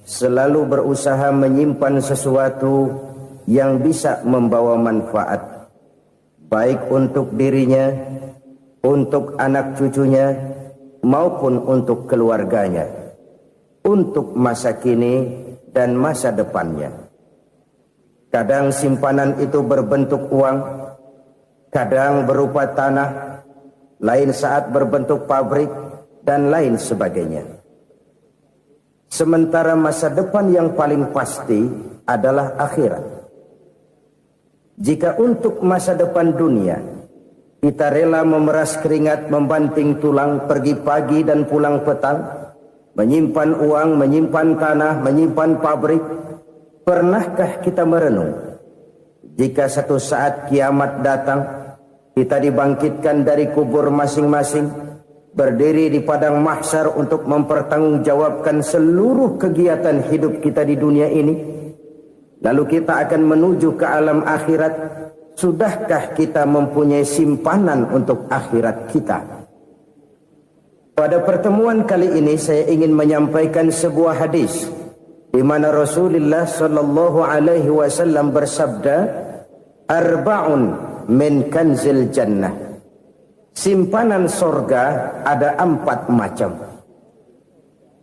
selalu berusaha menyimpan sesuatu yang bisa membawa manfaat, baik untuk dirinya, untuk anak cucunya, maupun untuk keluarganya, untuk masa kini dan masa depannya. Kadang simpanan itu berbentuk uang, kadang berupa tanah, lain saat berbentuk pabrik, dan lain sebagainya. Sementara masa depan yang paling pasti adalah akhirat. Jika untuk masa depan dunia kita rela memeras keringat, membanting tulang, pergi pagi dan pulang petang, menyimpan uang, menyimpan tanah, menyimpan pabrik, pernahkah kita merenung jika satu saat kiamat datang, kita dibangkitkan dari kubur masing-masing, berdiri di padang mahsyar untuk mempertanggungjawabkan seluruh kegiatan hidup kita di dunia ini, lalu kita akan menuju ke alam akhirat. Sudahkah kita mempunyai simpanan untuk akhirat kita? Pada pertemuan kali ini saya ingin menyampaikan sebuah hadis di mana Rasulullah sallallahu alaihi wasallam bersabda, "Arba'un min kanzil jannah." Simpanan sorga ada 4 macam.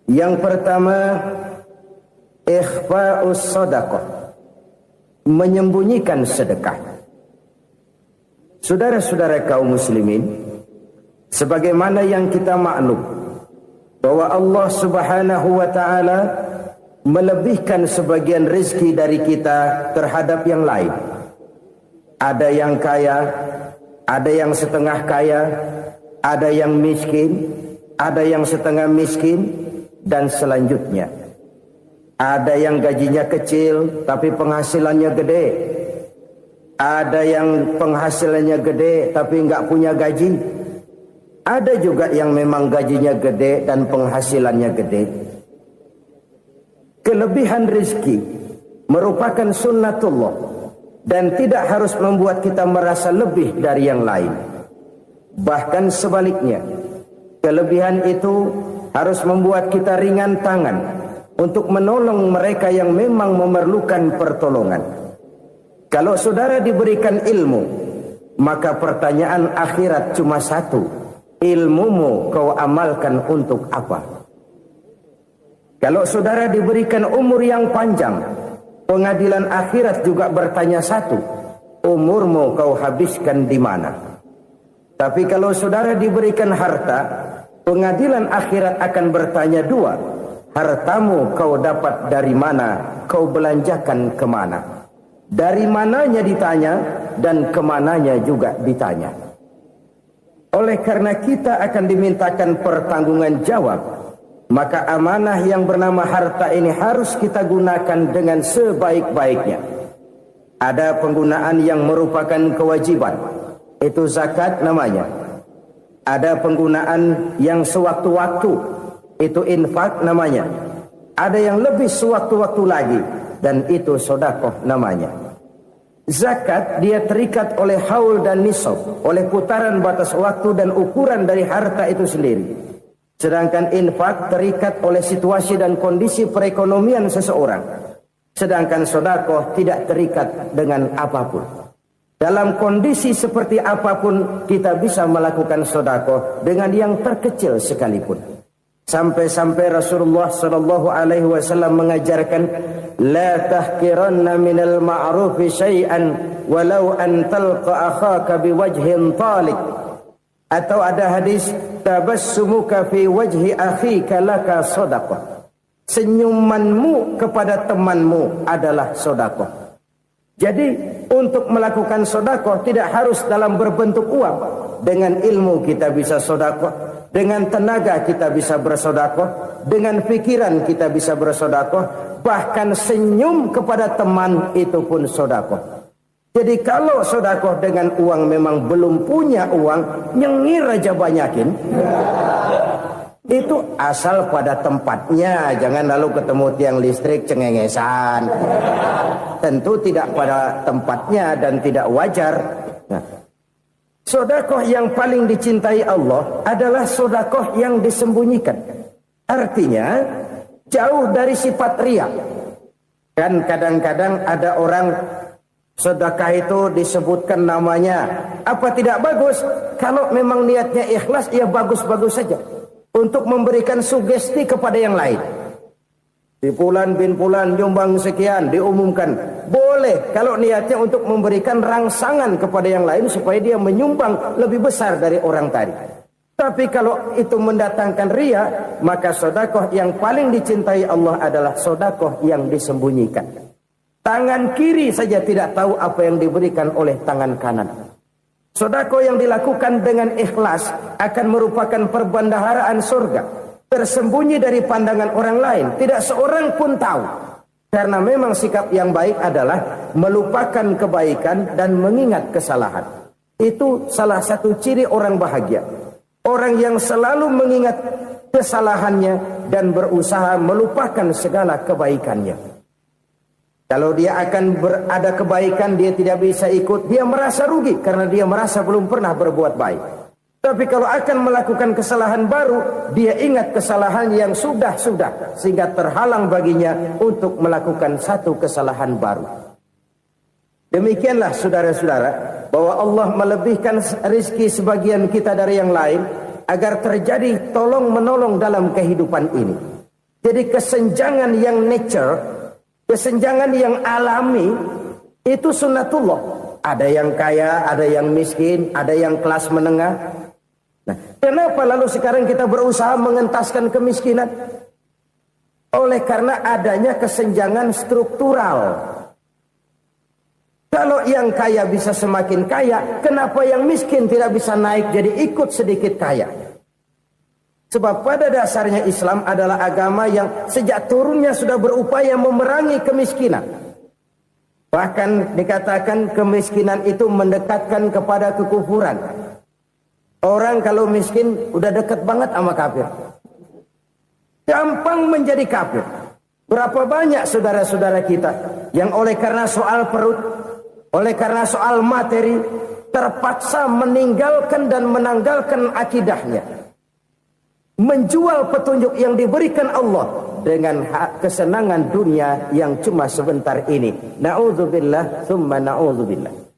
Yang pertama, ikhfa'us sadaqah, menyembunyikan sedekah. Saudara-saudara kaum muslimin, sebagaimana yang kita maklum bahwa Allah Subhanahu wa taala melebihkan sebagian rezeki dari kita terhadap yang lain. Ada yang kaya, ada yang setengah kaya, ada yang miskin, ada yang setengah miskin, dan selanjutnya. Ada yang gajinya kecil tapi penghasilannya gede. Ada yang penghasilannya gede tapi nggak punya gaji. Ada juga yang memang gajinya gede dan penghasilannya gede. Kelebihan rezeki merupakan sunnatullah dan tidak harus membuat kita merasa lebih dari yang lain. Bahkan sebaliknya, kelebihan itu harus membuat kita ringan tangan untuk menolong mereka yang memang memerlukan pertolongan. Kalau saudara diberikan ilmu, maka pertanyaan akhirat cuma satu: ilmumu kau amalkan untuk apa? Kalau saudara diberikan umur yang panjang, pengadilan akhirat juga bertanya satu: umurmu kau habiskan di mana? Tapi kalau saudara diberikan harta, pengadilan akhirat akan bertanya 2: hartamu kau dapat dari mana? Kau belanjakan kemana? Dari mananya ditanya dan kemananya juga ditanya. Oleh karena kita akan dimintakan pertanggungan jawab, maka amanah yang bernama harta ini harus kita gunakan dengan sebaik-baiknya. Ada penggunaan yang merupakan kewajiban, itu zakat namanya. Ada penggunaan yang sewaktu-waktu, itu infak namanya. Ada yang lebih sewaktu-waktu lagi, dan itu sedekah namanya. Zakat dia terikat oleh haul dan nisab, oleh putaran batas waktu dan ukuran dari harta itu sendiri. Sedangkan infak terikat oleh situasi dan kondisi perekonomian seseorang. Sedangkan sedekah tidak terikat dengan apapun. Dalam kondisi seperti apapun kita bisa melakukan sedekah dengan yang terkecil sekalipun. Sampai-sampai Rasulullah sallallahu alaihi wasallam mengajarkan, la tahqiranna minal ma'rufi syai'an walau an talqa akhaka biwajhin talik. Atau ada hadis, tabassumuka fi wajhi akhika laka shadaqah. Senyumanmu kepada temanmu adalah sedekah. Jadi untuk melakukan sedekah tidak harus dalam berbentuk uang. Dengan ilmu kita bisa sedekah. Dengan tenaga kita bisa bersedekah, dengan pikiran kita bisa bersedekah, bahkan senyum kepada teman itu pun sedekah. Jadi kalau sedekah dengan uang memang belum punya uang, nyengir aja banyakin. Itu asal pada tempatnya, jangan lalu ketemu tiang listrik cengengesan. Tentu tidak pada tempatnya dan tidak wajar. Nah, sedekah yang paling dicintai Allah adalah sedekah yang disembunyikan. Artinya, jauh dari sifat riya. Kan kadang-kadang ada orang sedekah itu disebutkan namanya, apa tidak bagus? Kalau memang niatnya ikhlas, ya bagus-bagus saja. Untuk memberikan sugesti kepada yang lain. Di Fulan bin Fulan nyumbang sekian, diumumkan. Boleh kalau niatnya untuk memberikan rangsangan kepada yang lain supaya dia menyumbang lebih besar dari orang tadi. Tapi kalau itu mendatangkan riya, maka sedekah yang paling dicintai Allah adalah sedekah yang disembunyikan. Tangan kiri saja tidak tahu apa yang diberikan oleh tangan kanan. Sedekah yang dilakukan dengan ikhlas akan merupakan perbendaharaan surga, tersembunyi dari pandangan orang lain, tidak seorang pun tahu. Karena memang sikap yang baik adalah melupakan kebaikan dan mengingat kesalahan. Itu salah satu ciri orang bahagia. Orang yang selalu mengingat kesalahannya dan berusaha melupakan segala kebaikannya. Kalau dia akan berada kebaikan, dia tidak bisa ikut, dia merasa rugi karena dia merasa belum pernah berbuat baik. Tapi kalau akan melakukan kesalahan baru, dia ingat kesalahan yang sudah-sudah, sehingga terhalang baginya untuk melakukan satu kesalahan baru. Demikianlah saudara-saudara, bahwa Allah melebihkan rizki sebagian kita dari yang lain, agar terjadi tolong-menolong dalam kehidupan ini. Jadi kesenjangan yang nature, kesenjangan yang alami, itu sunnatullah. Ada yang kaya, ada yang miskin, ada yang kelas menengah. Nah, kenapa lalu sekarang kita berusaha mengentaskan kemiskinan? Oleh karena adanya kesenjangan struktural. Kalau yang kaya bisa semakin kaya, kenapa yang miskin tidak bisa naik jadi ikut sedikit kaya? Sebab pada dasarnya Islam adalah agama yang sejak turunnya sudah berupaya memerangi kemiskinan. Bahkan dikatakan kemiskinan itu mendekatkan kepada kekufuran. Orang kalau miskin udah dekat banget sama kafir. Gampang menjadi kafir. Berapa banyak saudara-saudara kita yang oleh karena soal perut, oleh karena soal materi, terpaksa meninggalkan dan menanggalkan akidahnya. Menjual petunjuk yang diberikan Allah dengan kesenangan dunia yang cuma sebentar ini. Na'udzubillah, thumma na'udzubillah.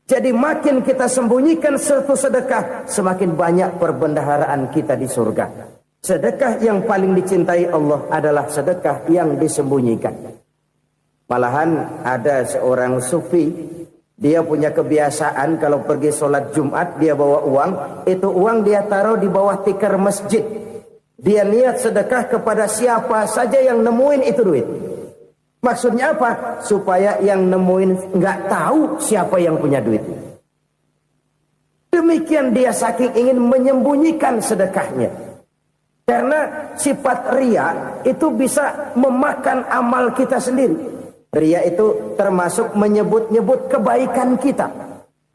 Jadi makin kita sembunyikan satu sedekah, semakin banyak perbendaharaan kita di surga. Sedekah yang paling dicintai Allah adalah sedekah yang disembunyikan. Malahan ada seorang sufi, dia punya kebiasaan kalau pergi sholat Jumat dia bawa uang, itu uang dia taruh di bawah tikar masjid. Dia niat sedekah kepada siapa saja yang nemuin itu duit. Maksudnya apa? Supaya yang nemuin nggak tahu siapa yang punya duit. Demikian dia saking ingin menyembunyikan sedekahnya. Karena sifat riya itu bisa memakan amal kita sendiri. Riya itu termasuk menyebut-nyebut kebaikan kita.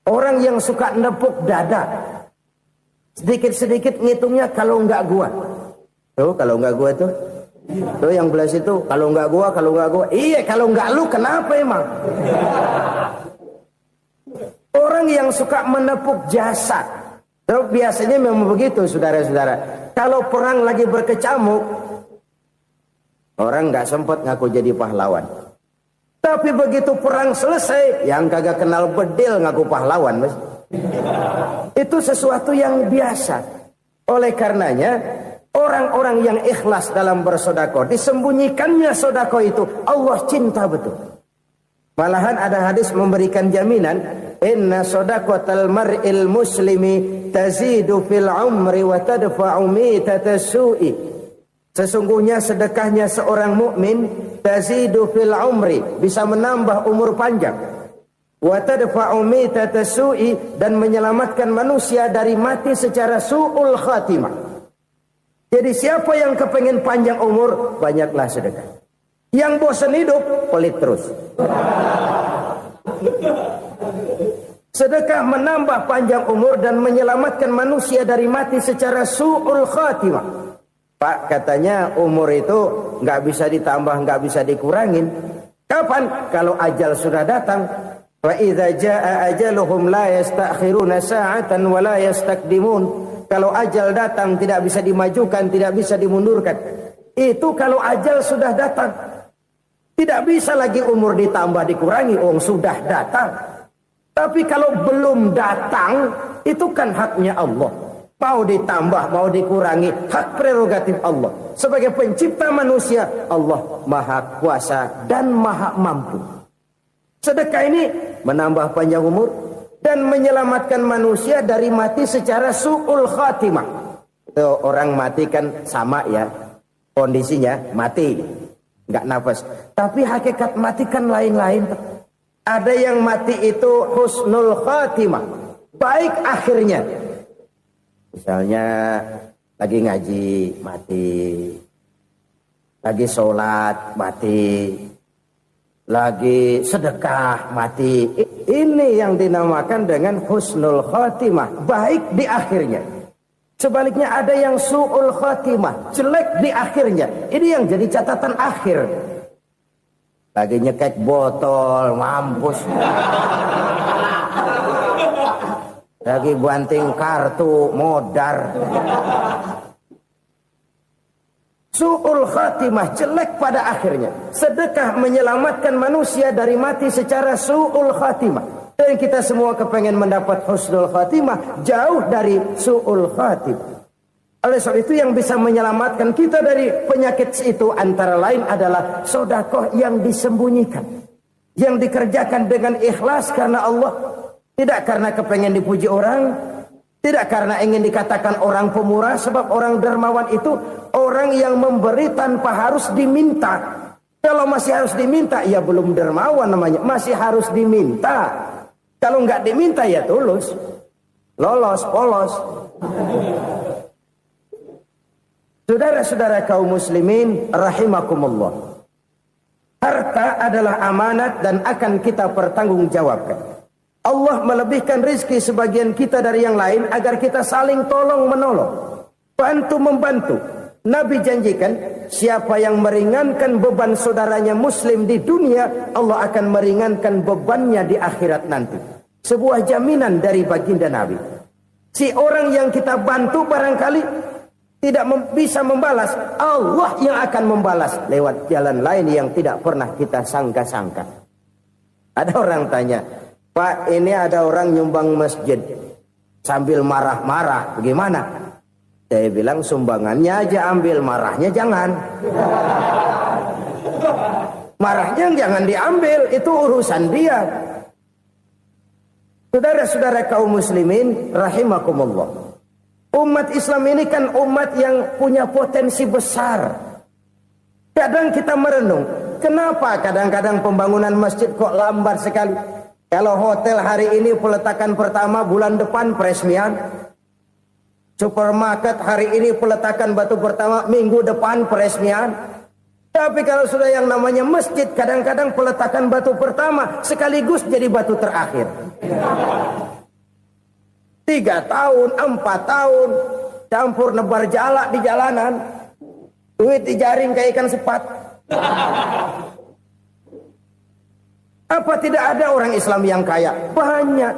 Orang yang suka nepuk dada, sedikit-sedikit ngitungnya kalau nggak gua. Tuh kalau nggak gua tuh yang belah situ kalau nggak gua. Iya kalau nggak lu kenapa emang? Orang yang suka menepuk jasad. Tuh biasanya memang begitu saudara-saudara. Kalau perang lagi berkecamuk, orang nggak sempat ngaku jadi pahlawan. Tapi begitu perang selesai, yang kagak kenal bedil ngaku pahlawan, mas. Itu sesuatu yang biasa. Oleh karenanya, orang-orang yang ikhlas dalam bersedekah, disembunyikannya sedekah itu, Allah cinta betul. Malahan ada hadis memberikan jaminan, inna sedaqatal mar'il muslimi tazidu fil umri wa tadfa'u mitatas su'i. Sesungguhnya sedekahnya seorang mukmin tazidu fil umri, bisa menambah umur panjang. Wa tadfa'u mitatas su'i, dan menyelamatkan manusia dari mati secara su'ul khatimah. Jadi siapa yang kepengen panjang umur, banyaklah sedekah. Yang bosan hidup, pelit terus. Sedekah menambah panjang umur dan menyelamatkan manusia dari mati secara su'ul khatimah. Pak, katanya umur itu nggak bisa ditambah, nggak bisa dikurangin. Kapan? Kalau ajal sudah datang. Wa idza jaa ajaluhum la yastakhiruna sa'atan wa la yastakdimun. Kalau ajal datang tidak bisa dimajukan, tidak bisa dimundurkan. Itu kalau ajal sudah datang. Tidak bisa lagi umur ditambah dikurangi, sudah datang. Tapi kalau belum datang, itu kan haknya Allah. Mau ditambah, mau dikurangi, hak prerogatif Allah. Sebagai pencipta manusia, Allah maha kuasa dan maha mampu. Sedekah ini menambah panjang umur dan menyelamatkan manusia dari mati secara su'ul khatimah. Orang mati kan sama ya, kondisinya mati, nggak nafas. Tapi hakikat mati kan lain-lain. Ada yang mati itu husnul khatimah, baik akhirnya. Misalnya lagi ngaji mati, lagi sholat mati, lagi sedekah mati. Ini yang dinamakan dengan husnul khatimah, baik di akhirnya. Sebaliknya ada yang su'ul khatimah, jelek di akhirnya. Ini yang jadi catatan akhir. Lagi nyekek botol, mampus. Lagi banting kartu, modar. Su'ul khatimah, jelek pada akhirnya. Sedekah menyelamatkan manusia dari mati secara su'ul khatimah. Dan kita semua kepengen mendapat husnul khatimah, jauh dari su'ul khatimah. Oleh sebab itu yang bisa menyelamatkan kita dari penyakit itu antara lain adalah sedekah yang disembunyikan, yang dikerjakan dengan ikhlas karena Allah, tidak karena kepengen dipuji orang, tidak karena ingin dikatakan orang pemurah. Sebab orang dermawan itu orang yang memberi tanpa harus diminta. Kalau masih harus diminta, ya belum dermawan namanya, masih harus diminta. Kalau nggak diminta ya tulus, lolos, polos. Saudara-saudara kaum muslimin rahimakumullah. Harta adalah amanat dan akan kita pertanggungjawabkan. Allah melebihkan rizki sebagian kita dari yang lain agar kita saling tolong menolong, bantu membantu. Nabi janjikan siapa yang meringankan beban saudaranya muslim di dunia, Allah akan meringankan bebannya di akhirat nanti. Sebuah jaminan dari baginda Nabi. Si orang yang kita bantu barangkali tidak bisa membalas, Allah yang akan membalas lewat jalan lain yang tidak pernah kita sangka-sangka. Ada orang tanya, Pak, ini ada orang nyumbang masjid sambil marah-marah, bagaimana? Saya bilang sumbangannya aja ambil, marahnya jangan. Marahnya jangan diambil, itu urusan dia. Saudara-saudara kaum muslimin rahimakumullah. Umat Islam ini kan umat yang punya potensi besar. Kadang kita merenung, kenapa kadang-kadang pembangunan masjid kok lambat sekali? Kalau hotel hari ini peletakan pertama, bulan depan peresmian. Supermarket hari ini peletakan batu pertama, minggu depan peresmian. Tapi kalau sudah yang namanya masjid, kadang-kadang peletakan batu pertama sekaligus jadi batu terakhir. 3 tahun, 4 tahun, campur nebar jalak di jalanan, duit dijaring kayak ikan sepat. Apa tidak ada orang Islam yang kaya? Banyak.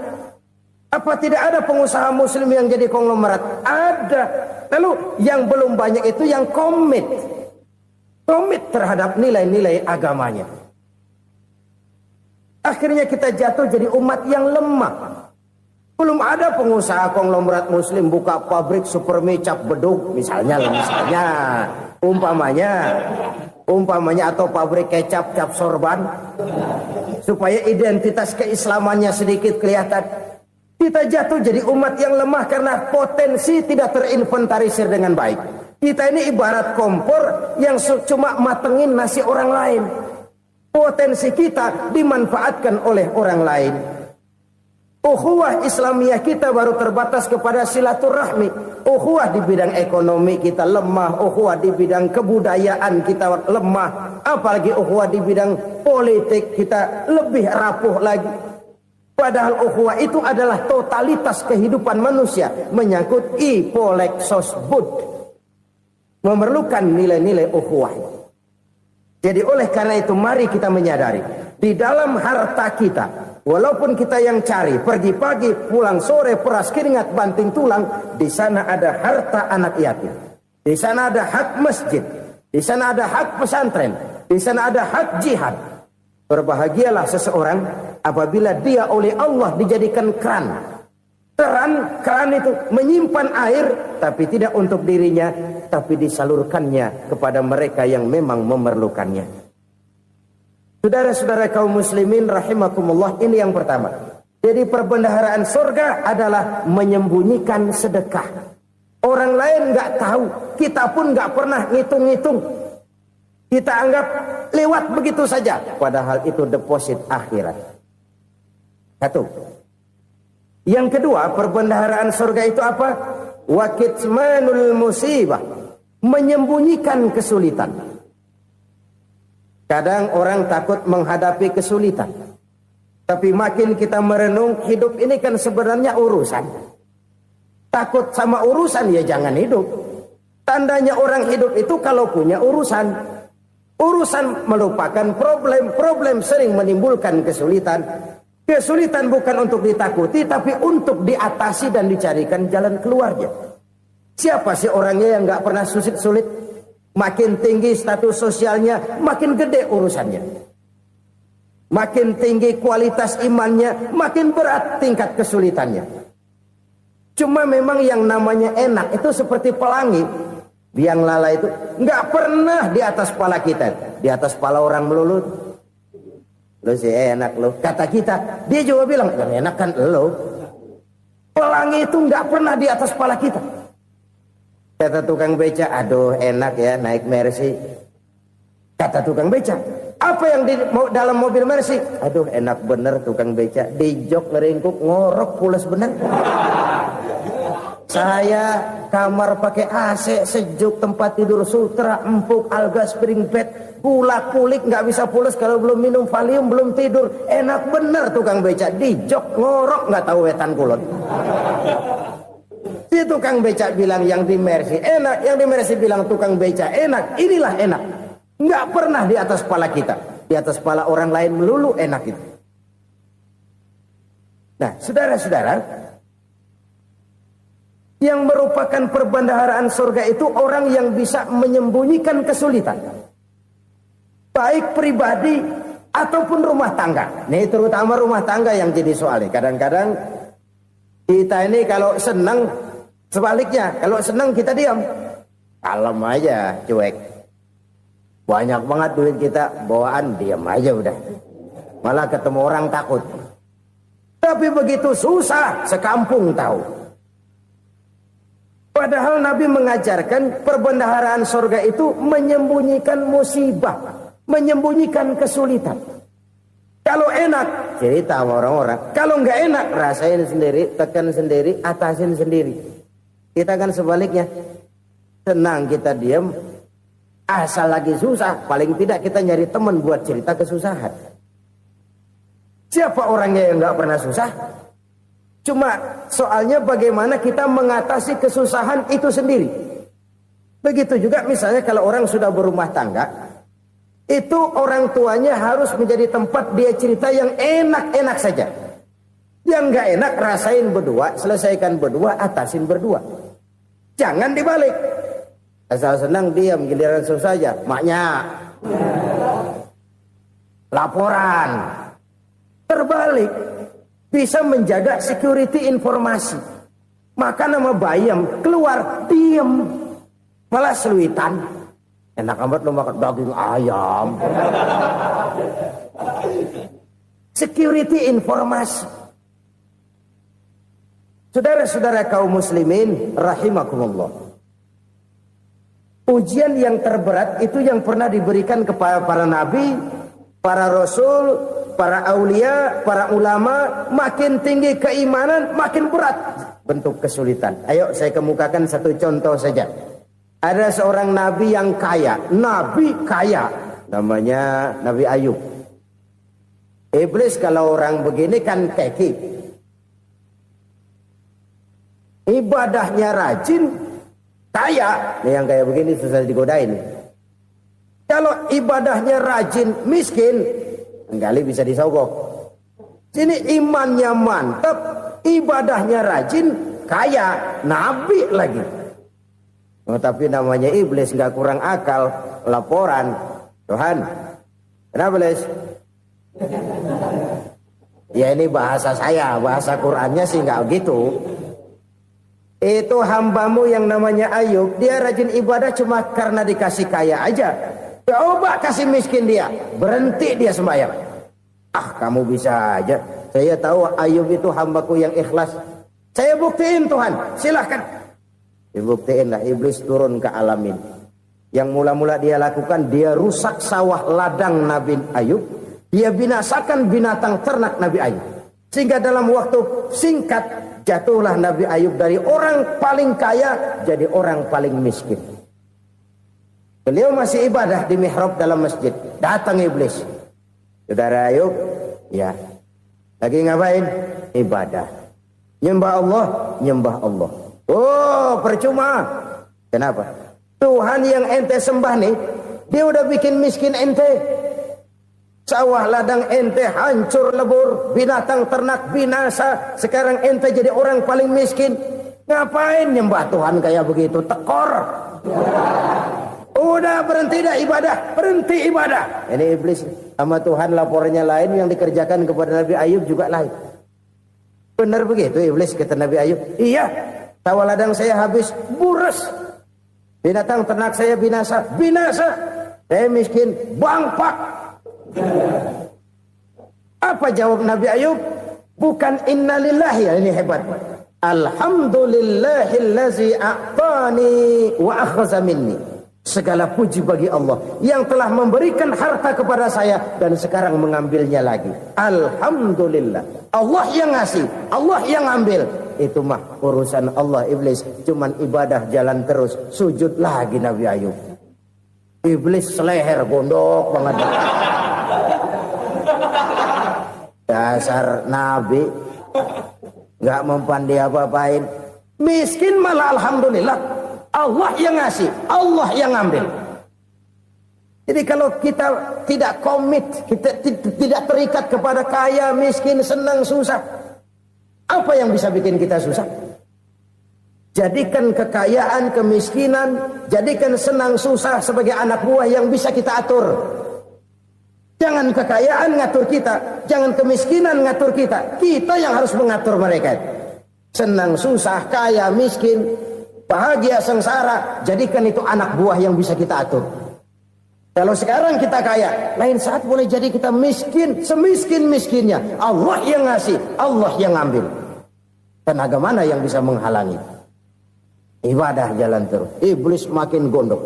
Apa tidak ada pengusaha muslim yang jadi konglomerat? Ada. Lalu yang belum banyak itu yang komit terhadap nilai-nilai agamanya. Akhirnya kita jatuh jadi umat yang lemah. Belum ada pengusaha konglomerat muslim buka pabrik super mie cap beduk misalnya umpamanya atau pabrik kecap cap sorban supaya identitas keislamannya sedikit kelihatan. Kita jatuh jadi umat yang lemah karena potensi tidak terinventarisir dengan baik. Kita ini ibarat kompor yang cuma matengin nasi orang lain. Potensi kita dimanfaatkan oleh orang lain. Ukhuwah Islamiyah kita baru terbatas kepada silaturahmi. Ukhuwah di bidang ekonomi kita lemah. Ukhuwah di bidang kebudayaan kita lemah. Apalagi ukhuwah di bidang politik kita lebih rapuh lagi. Padahal ukhuwah itu adalah totalitas kehidupan manusia. Menyangkut ipolek sosbud. Memerlukan nilai-nilai ukhuwah. Jadi oleh karena itu mari kita menyadari. Di dalam harta kita, walaupun kita yang cari, pergi pagi, pulang sore, peras keringat, banting tulang, di sana ada harta anak yatim. Di sana ada hak masjid. Di sana ada hak pesantren, di sana ada hak jihad. Berbahagialah seseorang apabila dia oleh Allah dijadikan keran. Keran itu menyimpan air, tapi tidak untuk dirinya, tapi disalurkannya kepada mereka yang memang memerlukannya. Saudara-saudara kaum muslimin rahimakumullah, ini yang pertama. Jadi perbendaharaan surga adalah menyembunyikan sedekah. Orang lain nggak tahu, kita pun nggak pernah ngitung-ngitung. Kita anggap lewat begitu saja, padahal itu deposit akhirat. Satu. Yang kedua, perbendaharaan surga itu apa? Wa kitmanul musibah, menyembunyikan kesulitan. Kadang orang takut menghadapi kesulitan, tapi makin kita merenung, hidup ini kan sebenarnya urusan. Takut sama urusan, ya jangan hidup. Tandanya orang hidup itu kalau punya urusan. Urusan melupakan problem. Problem sering menimbulkan kesulitan. Kesulitan bukan untuk ditakuti, tapi untuk diatasi dan dicarikan jalan keluarnya. Siapa sih orangnya yang gak pernah sulit-sulit? Makin tinggi status sosialnya, makin gede urusannya. Makin tinggi kualitas imannya, makin berat tingkat kesulitannya. Cuma memang yang namanya enak itu seperti pelangi. Biang lala itu nggak pernah di atas kepala kita, di atas kepala orang melulu. Lu sih enak lu, kata kita. Dia juga bilang yang enak kan lu. Pelangi itu nggak pernah di atas kepala kita. Kata tukang beca, aduh enak ya naik Mercy. Kata tukang beca, apa yang di dalam mobil Mercy? Aduh enak bener tukang beca, di jok ngeringkuk ngorok pules bener. Saya kamar pakai AC, sejuk, tempat tidur sutra, empuk, alga, spring bed, kulak kulik, nggak bisa pules kalau belum minum Valium, belum tidur. Enak bener tukang beca, di jok ngorok nggak tahu wetan kulon. Si tukang beca bilang yang di Mercy enak, yang di Mercy bilang tukang beca enak. Inilah enak, nggak pernah di atas kepala kita, di atas kepala orang lain melulu enak itu. Nah, saudara-saudara, yang merupakan perbendaharaan surga itu orang yang bisa menyembunyikan kesulitan, baik pribadi ataupun rumah tangga. Nih terutama rumah tangga yang jadi soalnya. Kadang-kadang kita ini kalau senang, sebaliknya kalau senang kita diam, kalem aja, cuek. Banyak banget duit kita bawaan, diam aja udah. Malah ketemu orang takut. Tapi begitu susah, sekampung tahu. Padahal Nabi mengajarkan perbendaharaan surga itu menyembunyikan musibah, menyembunyikan kesulitan. Kalau enak, cerita sama orang-orang. Kalau nggak enak, rasain sendiri, tekan sendiri, atasin sendiri. Kita kan sebaliknya, senang kita diam, asal lagi susah, paling tidak kita nyari teman buat cerita kesusahan. Siapa orangnya yang nggak pernah susah? Cuma soalnya bagaimana kita mengatasi kesusahan itu sendiri. Begitu juga misalnya kalau orang sudah berumah tangga, itu orang tuanya harus menjadi tempat dia cerita yang enak-enak saja. Yang nggak enak rasain berdua, selesaikan berdua, atasin berdua. Jangan dibalik. Asal senang diam, giliran susah saja. Maknya laporan. Terbalik. Bisa menjaga security informasi. Maka nama bayam keluar diam, malah seluitan. Enak amat lo makan daging ayam. Security informasi. Saudara-saudara kaum muslimin rahimakumullah. Ujian yang terberat itu yang pernah diberikan kepada para nabi, para rasul, para aulia, para ulama. Makin tinggi keimanan, makin berat bentuk kesulitan. Ayo saya kemukakan satu contoh saja. Ada seorang nabi yang kaya, nabi kaya, namanya Nabi Ayub. Iblis kalau orang begini kan keki, ibadahnya rajin, kaya. Nih yang kayak begini susah digodain. Kalau ibadahnya rajin, miskin, kali bisa disogok. Sini imannya mantap, ibadahnya rajin, kaya, nabi lagi. Oh, tapi namanya iblis nggak kurang akal. Laporan, Tuhan, kenapa Les? Ya ini bahasa saya, bahasa Qurannya sih nggak gitu. Itu hambamu yang namanya Ayub, dia rajin ibadah cuma karena dikasih kaya aja. Coba kasih miskin dia, berhenti dia sembahyang. Ah, kamu bisa aja. Saya tahu Ayub itu hambaku yang ikhlas. Saya buktiin Tuhan, silahkan. Dibuktiin lah, iblis turun ke alam ini. Yang mula-mula dia lakukan, dia rusak sawah ladang Nabi Ayub. Dia binasakan binatang ternak Nabi Ayub. Sehingga dalam waktu singkat, jatuhlah Nabi Ayub dari orang paling kaya jadi orang paling miskin. Beliau masih ibadah di mihrab dalam masjid. Datang iblis. Saudara Ayub, ya. Lagi ngapain? Ibadah. Nyembah Allah, nyembah Allah. Oh, percuma. Kenapa? Tuhan yang ente sembah nih, dia udah bikin miskin ente. Sawah ladang ente hancur lebur, binatang ternak binasa. Sekarang ente jadi orang paling miskin. Ngapain nyembah Tuhan kayak begitu? Tekor. Udah berhenti dah ibadah, berhenti ibadah. Ini iblis sama Tuhan laporannya lain, yang dikerjakan kepada Nabi Ayub juga lain. Benar begitu iblis kata Nabi Ayub? Iya, sawah ladang saya habis, buras. Binatang ternak saya binasa, binasa. Saya miskin, bangpak. Apa jawab Nabi Ayub? Bukan innalillahi, ya ini hebat. Alhamdulillahillazi a'tani wa akhadha minni. Segala puji bagi Allah yang telah memberikan harta kepada saya dan sekarang mengambilnya lagi. Alhamdulillah. Allah yang ngasih, Allah yang ambil. Itu mah urusan Allah. Iblis cuman ibadah jalan terus, sujud lagi Nabi Ayub. Iblis seleher gondok banget. Dasar Nabi nggak mempan dia apa-apain. Miskin malah alhamdulillah. Allah yang ngasih, Allah yang ngambil. Jadi kalau kita tidak komit, kita tidak terikat kepada kaya, miskin, senang, susah, apa yang bisa bikin kita susah? Jadikan kekayaan, kemiskinan, jadikan senang, susah sebagai anak buah yang bisa kita atur. Jangan kekayaan ngatur kita, jangan kemiskinan ngatur kita. Kita yang harus mengatur mereka. Senang, susah, kaya, miskin, bahagia, sengsara, jadikan itu anak buah yang bisa kita atur. Kalau sekarang kita kaya, lain saat boleh jadi kita miskin, semiskin-miskinnya. Allah yang ngasih, Allah yang ngambil. Tenaga mana yang bisa menghalangi? Ibadah jalan terus. Iblis makin gondok.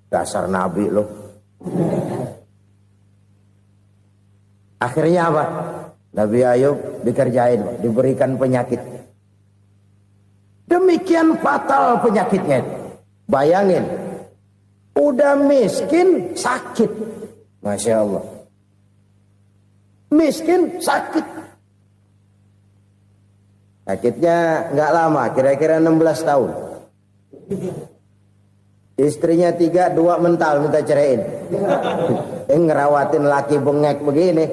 Dasar Nabi loh. Akhirnya apa? Nabi Ayub dikerjain, diberikan penyakit. Demikian fatal penyakitnya. Bayangin, udah miskin sakit. Masya Allah. Miskin sakit. Sakitnya nggak lama, kira-kira 16 tahun. Istrinya 3, 2 mental minta ceraiin. Ngerawatin laki bengek begini.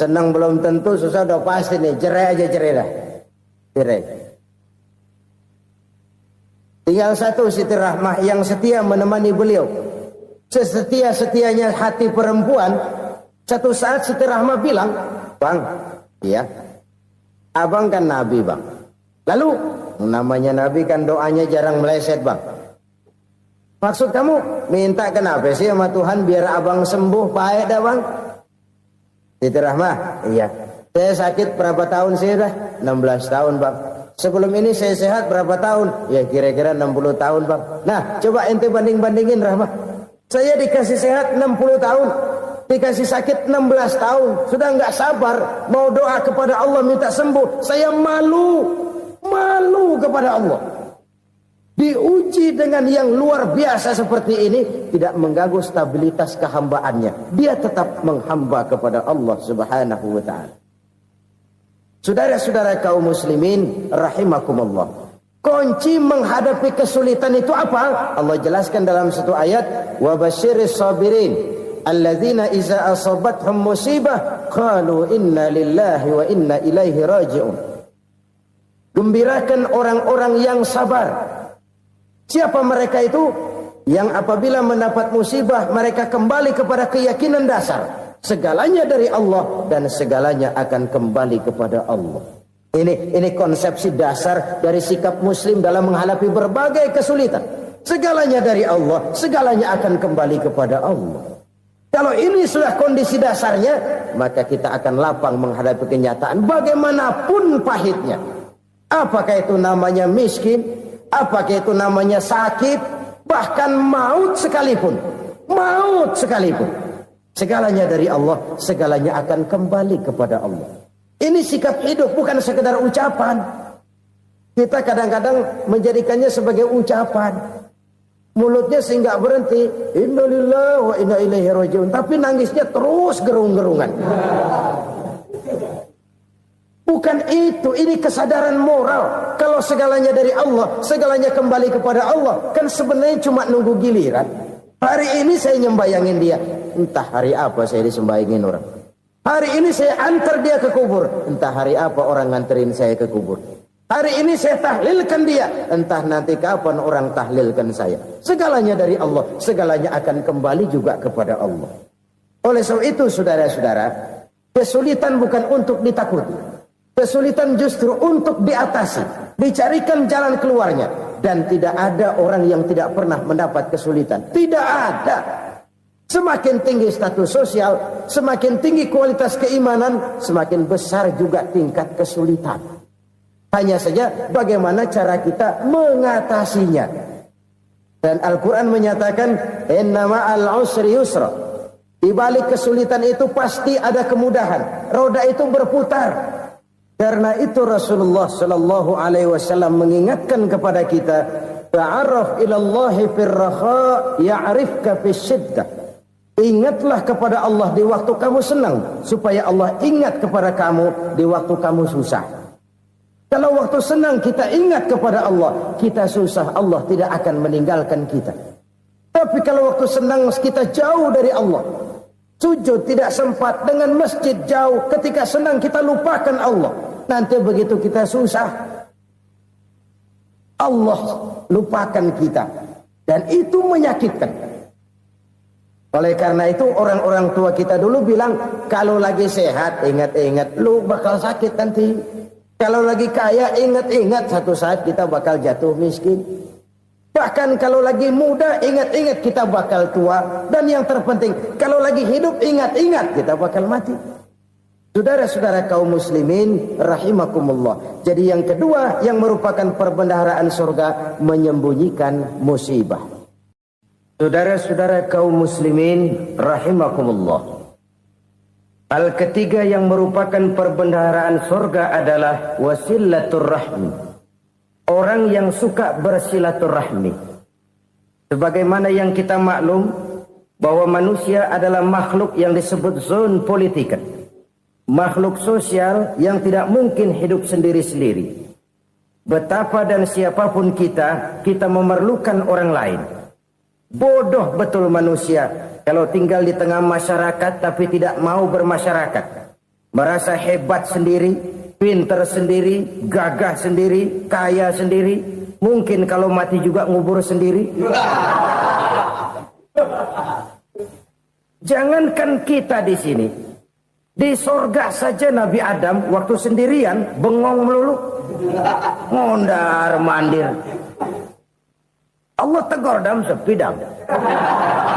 Senang belum tentu, susah udah pasti nih. Cerai aja, cerai dah. Cerai. Tinggal satu Siti Rahmah yang setia menemani beliau. Sesetia-setianya hati perempuan. Satu saat Siti Rahmah bilang, "Bang, iya, abang kan Nabi bang. Lalu namanya Nabi kan doanya jarang meleset bang. Maksud kamu minta kenapa sih sama Tuhan biar abang sembuh baik dah bang?" Siti Rahmah, iya. Saya sakit berapa tahun sih dah? 16 tahun bang. Sebelum ini saya sehat berapa tahun? Ya kira-kira 60 tahun bang. Nah coba ente banding-bandingin Rahmah. Saya dikasih sehat 60 tahun. Dikasih sakit 16 tahun. Sudah nggak sabar. Mau doa kepada Allah minta sembuh. Saya malu. Malu kepada Allah. Diuji dengan yang luar biasa seperti ini. Tidak mengganggu stabilitas kehambaannya. Dia tetap menghamba kepada Allah subhanahu wa ta'ala. Saudara-saudara kaum muslimin rahimakumullah. Kunci menghadapi kesulitan itu apa? Allah jelaskan dalam satu ayat, wa basyiris sabirin alladzina iza asabathum musibah qalu inna lillahi wa inna ilaihi raji'un. Gembirakan orang-orang yang sabar Siapa mereka itu? Yang apabila mendapat musibah mereka kembali kepada keyakinan dasar. Segalanya dari Allah dan segalanya akan kembali kepada Allah. Ini konsepsi dasar dari sikap muslim dalam menghadapi berbagai kesulitan. Segalanya dari Allah, segalanya akan kembali kepada Allah. Kalau ini sudah kondisi dasarnya, maka kita akan lapang menghadapi kenyataan bagaimanapun pahitnya. Apakah itu namanya miskin, apakah itu namanya sakit, bahkan maut sekalipun. Maut sekalipun. Segalanya dari Allah, segalanya akan kembali kepada Allah. Ini sikap hidup, bukan sekedar ucapan. Kita kadang-kadang menjadikannya sebagai ucapan. Mulutnya sehingga berhenti, innalillahi wa inna ilaihi rajiun, tapi nangisnya terus gerung-gerungan. Bukan itu, ini kesadaran moral. Kalau segalanya dari Allah, segalanya kembali kepada Allah, kan sebenarnya cuma nunggu giliran. Hari ini saya nyembayangin dia, entah hari apa saya disembayangin orang. Hari ini saya antar dia ke kubur, entah hari apa orang nganterin saya ke kubur. Hari ini saya tahlilkan dia, entah nanti kapan orang tahlilkan saya. Segalanya dari Allah, segalanya akan kembali juga kepada Allah. Oleh sebab itu saudara-saudara, kesulitan bukan untuk ditakuti. Kesulitan justru untuk diatasi, dicarikan jalan keluarnya. Dan tidak ada orang yang tidak pernah mendapat kesulitan. Tidak ada. Semakin tinggi status sosial, semakin tinggi kualitas keimanan, semakin besar juga tingkat kesulitan. Hanya saja bagaimana cara kita mengatasinya. Dan Al-Quran menyatakan, inna ma'al usri yusra. Di balik kesulitan itu pasti ada kemudahan. Roda itu berputar. Karena itu Rasulullah Sallallahu Alaihi Wasallam mengingatkan kepada kita, ta'arraf ilallahi firraha ya'rifka fisyiddah. Ingatlah kepada Allah di waktu kamu senang, supaya Allah ingat kepada kamu di waktu kamu susah. Kalau waktu senang kita ingat kepada Allah, kita susah, Allah tidak akan meninggalkan kita. Tapi kalau waktu senang kita jauh dari Allah, sujud tidak sempat, dengan masjid jauh, ketika senang kita lupakan Allah. Nanti begitu kita susah, Allah lupakan kita. Dan itu menyakitkan. Oleh karena itu orang-orang tua kita dulu bilang, kalau lagi sehat ingat-ingat, lu bakal sakit nanti. Kalau lagi kaya ingat-ingat, satu saat kita bakal jatuh miskin. Bahkan kalau lagi muda ingat-ingat kita bakal tua. Dan yang terpenting, kalau lagi hidup ingat-ingat kita bakal mati. Saudara-saudara kaum muslimin rahimakumullah. Jadi yang kedua yang merupakan perbendaharaan surga, menyembunyikan musibah. Saudara-saudara kaum muslimin rahimakumullah. Hal ketiga yang merupakan perbendaharaan surga adalah wasilatur rahmi. Orang yang suka bersilaturahmi. Sebagaimana yang kita maklum bahwa manusia adalah makhluk yang disebut zon politika. Makhluk sosial yang tidak mungkin hidup sendiri-sendiri. Betapa dan siapapun kita memerlukan orang lain. Bodoh betul manusia kalau tinggal di tengah masyarakat tapi tidak mau bermasyarakat. Merasa hebat sendiri, pinter sendiri, gagah sendiri, kaya sendiri. Mungkin kalau mati juga ngubur sendiri. Jangankan kita di sini, di sorga saja Nabi Adam waktu sendirian bengong melulu, ngondar mandir. Allah tegur dam sepi dam.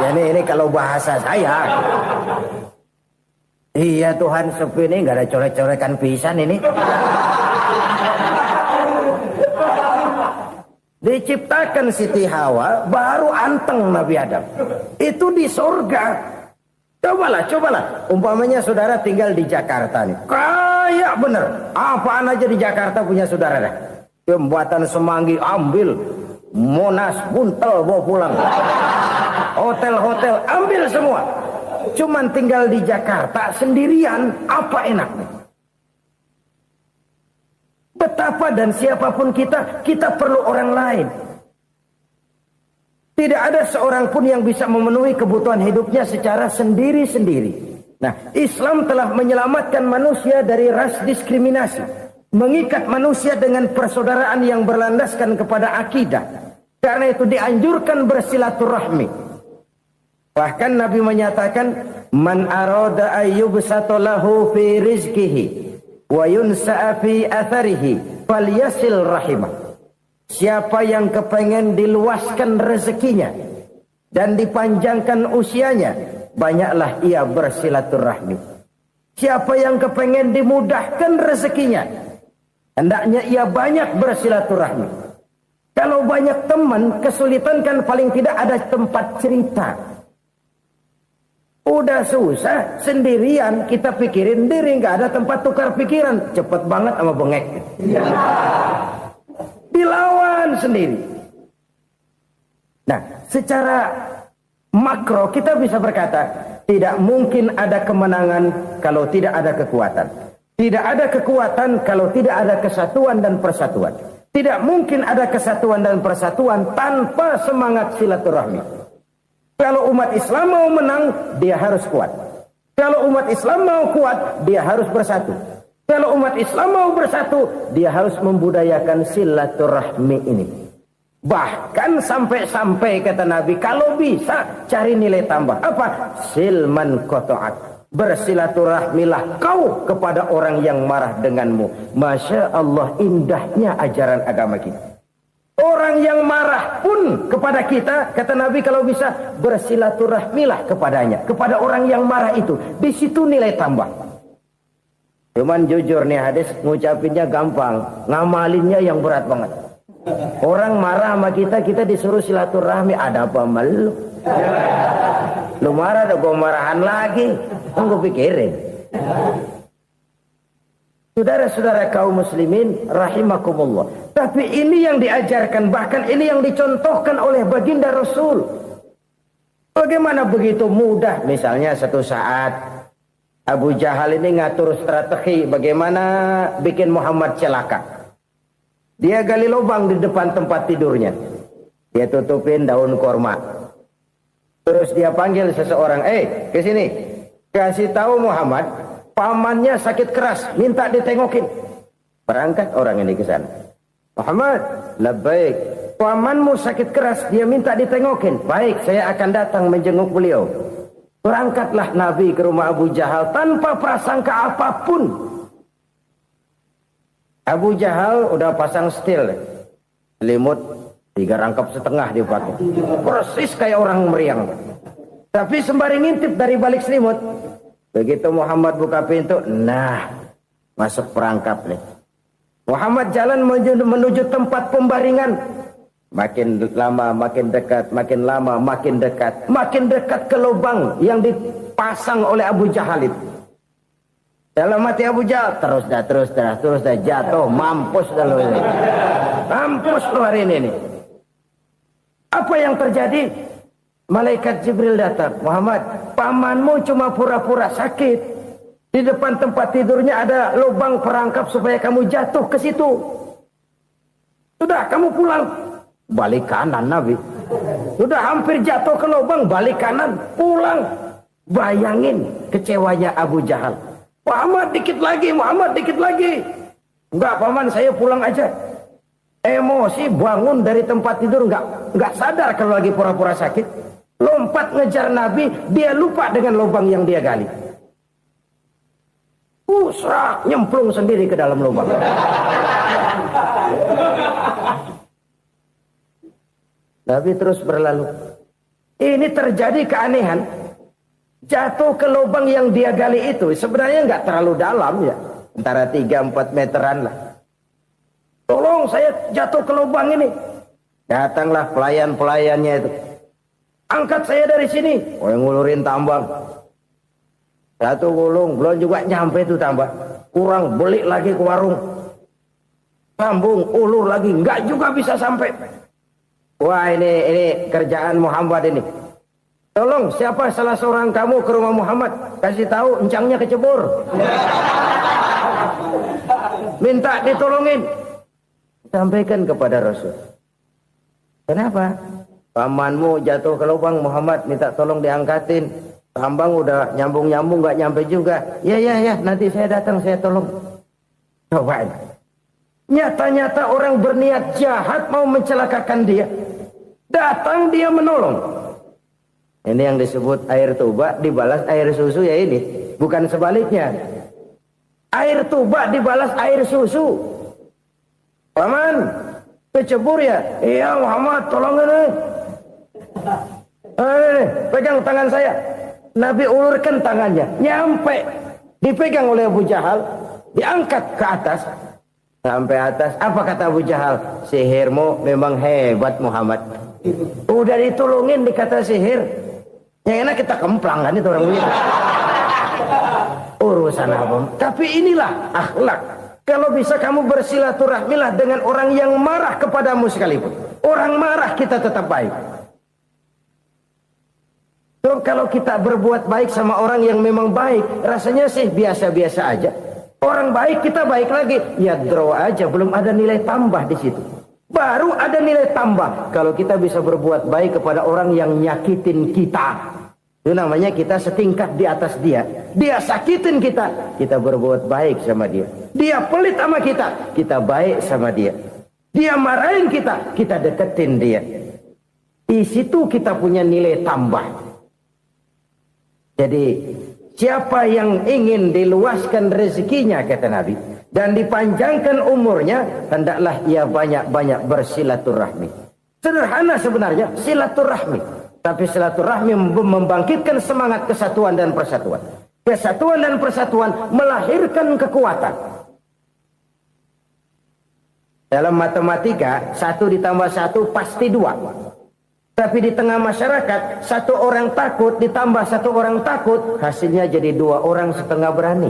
Ya ini kalau bahasa saya. Iya Tuhan, sepi ini nggak ada coret-corekan pisan ini. Diciptakan Siti Hawa, baru anteng Nabi Adam. Itu di sorga. Cobalah. Umpamanya saudara tinggal di Jakarta nih. Kayak bener. Apaan aja di Jakarta punya saudara dah. Jembatan Semanggi ambil. Monas, Buntel bawa pulang. Hotel-hotel ambil semua. Cuman tinggal di Jakarta sendirian, apa enaknya? Betapa dan siapapun kita perlu orang lain. Tidak ada seorang pun yang bisa memenuhi kebutuhan hidupnya secara sendiri-sendiri. Nah, Islam telah menyelamatkan manusia dari ras diskriminasi. Mengikat manusia dengan persaudaraan yang berlandaskan kepada akidah. Karena itu dianjurkan bersilaturahmi. Bahkan Nabi menyatakan, man arada ayyubsata lahu fi rizqihi wa yunsa'a fi atharihi falyasil rahimah. Siapa yang kepengen diluaskan rezekinya dan dipanjangkan usianya, banyaklah ia bersilaturahmi. Siapa yang kepengen dimudahkan rezekinya, hendaknya ia banyak bersilaturahmi. Kalau banyak teman, kesulitan kan paling tidak ada tempat cerita. Udah susah, sendirian kita pikirin diri, nggak ada tempat tukar pikiran. Cepet banget sama bengek. Dilawan sendiri. Nah, secara makro kita bisa berkata, tidak mungkin ada kemenangan kalau tidak ada kekuatan. Tidak ada kekuatan kalau tidak ada kesatuan dan persatuan. Tidak mungkin ada kesatuan dan persatuan tanpa semangat silaturahmi. Kalau umat Islam mau menang, dia harus kuat. Kalau umat Islam mau kuat, dia harus bersatu. Kalau umat Islam mau bersatu, dia harus membudayakan silaturahmi ini. Bahkan sampai-sampai kata Nabi, kalau bisa cari nilai tambah. Apa? Silman qata'at. Bersilaturahmilah kau kepada orang yang marah denganmu. Masya Allah, indahnya ajaran agama kita. Orang yang marah pun kepada kita, kata Nabi, kalau bisa bersilaturahmilah kepadanya, kepada orang yang marah itu. Di situ nilai tambah. Cuman jujur nih hadis, ngucapinnya gampang, ngamalinnya yang berat banget. Orang marah sama kita, kita disuruh silaturahmi, ada apa malu? Lu marah, ada gue marahan lagi. Tunggu pikirin. Saudara-saudara kaum muslimin rahimakumullah. Tapi ini yang diajarkan, bahkan ini yang dicontohkan oleh baginda Rasul. Bagaimana begitu mudah? Misalnya satu saat Abu Jahal ini ngatur strategi bagaimana bikin Muhammad celaka. Dia gali lubang di depan tempat tidurnya. Dia tutupin daun korma. Terus dia panggil seseorang, ke sini. Kasih tahu Muhammad, pamannya sakit keras, minta ditengokin. Berangkat orang ini ke sana. Muhammad, labbaik. Pamanmu sakit keras, dia minta ditengokin. Baik, saya akan datang menjenguk beliau. Berangkatlah Nabi ke rumah Abu Jahal tanpa prasangka apapun. Abu Jahal udah pasang setil, selimut 3 rangkap setengah dia pakai. Persis kayak orang meriang. Tapi sembari ngintip dari balik selimut. Begitu Muhammad buka pintu, nah masuk perangkap nih. Muhammad jalan menuju tempat pembaringan. Makin lama makin dekat, makin lama makin dekat. Makin dekat ke lubang yang dipasang oleh Abu Jahal itu. Dalam hati Abu Jahal, terus dah jatuh, mampus dah lo ini. Mampus lo hari ini nih. Apa yang terjadi? Malaikat Jibril datang. Muhammad, pamanmu cuma pura-pura sakit. Di depan tempat tidurnya ada lubang perangkap supaya kamu jatuh ke situ. Sudah, kamu pulang. Balik kanan Nabi. Sudah hampir jatuh ke lubang, balik kanan, pulang. Bayangin kecewanya Abu Jahal. Muhammad dikit lagi, Muhammad dikit lagi. Enggak paman, saya pulang aja. Emosi bangun dari tempat tidur, enggak sadar kalau lagi pura-pura sakit. Lompat ngejar Nabi, dia lupa dengan lubang yang dia gali. Serak, nyemplung sendiri ke dalam lubang. Nabi terus berlalu. Ini terjadi keanehan. Jatuh ke lubang yang dia gali itu sebenarnya nggak terlalu dalam ya. Antara 3-4 meteran lah. Tolong saya jatuh ke lubang ini. Datanglah pelayan-pelayannya itu. Angkat saya dari sini. Oh, yang ngulurin tambang. Satu gulung, belum juga nyampe itu tambang. Kurang, beli lagi ke warung. Sambung, ulur lagi, nggak juga bisa sampai. Wah, ini kerjaan Muhammad ini. Tolong, siapa salah seorang kamu ke rumah Muhammad? Kasih tahu, encangnya kecebur. Minta ditolongin. Sampaikan kepada Rasul. Kenapa? Pamanmu jatuh ke lubang, Muhammad minta tolong diangkatin. Tambang udah nyambung-nyambung nggak nyampe juga. Ya, nanti saya datang, saya tolong. Coba. Nyata-nyata orang berniat jahat mau mencelakakan dia. Datang dia menolong. Ini yang disebut air tuba dibalas air susu ya ini. Bukan sebaliknya. Air tuba dibalas air susu. Paman, kecebur ya? Iya Muhammad, tolong ini. Pegang tangan saya. Nabi ulurkan tangannya. Nyampe. Dipegang oleh Abu Jahal. Diangkat ke atas. Sampai atas. Apa kata Abu Jahal? Sihirmu memang hebat Muhammad. Udah ditolongin dikata sihir. Yang enak kita kemplang kan itu orang begitu. Urusan apa? Tapi inilah akhlak. Kalau bisa kamu bersilaturahmilah dengan orang yang marah kepadamu sekalipun. Orang marah kita tetap baik. So, kalau kita berbuat baik sama orang yang memang baik, rasanya sih biasa-biasa aja. Orang baik kita baik lagi, ya draw aja, belum ada nilai tambah di situ. Baru ada nilai tambah kalau kita bisa berbuat baik kepada orang yang nyakitin kita. Itu namanya kita setingkat di atas dia. Dia sakitin kita, kita berbuat baik sama dia. Dia pelit sama kita, kita baik sama dia. Dia marahin kita, kita deketin dia. Di situ kita punya nilai tambah. Jadi siapa yang ingin diluaskan rezekinya kata Nabi dan dipanjangkan umurnya, hendaklah ia banyak-banyak bersilaturahmi. Sederhana sebenarnya silaturahmi. Tapi silaturahmi membangkitkan semangat kesatuan dan persatuan. Kesatuan dan persatuan melahirkan kekuatan. Dalam matematika, 1 ditambah 1 pasti 2. Tapi di tengah masyarakat, 1 orang takut ditambah 1 orang takut, hasilnya jadi 2 orang setengah berani.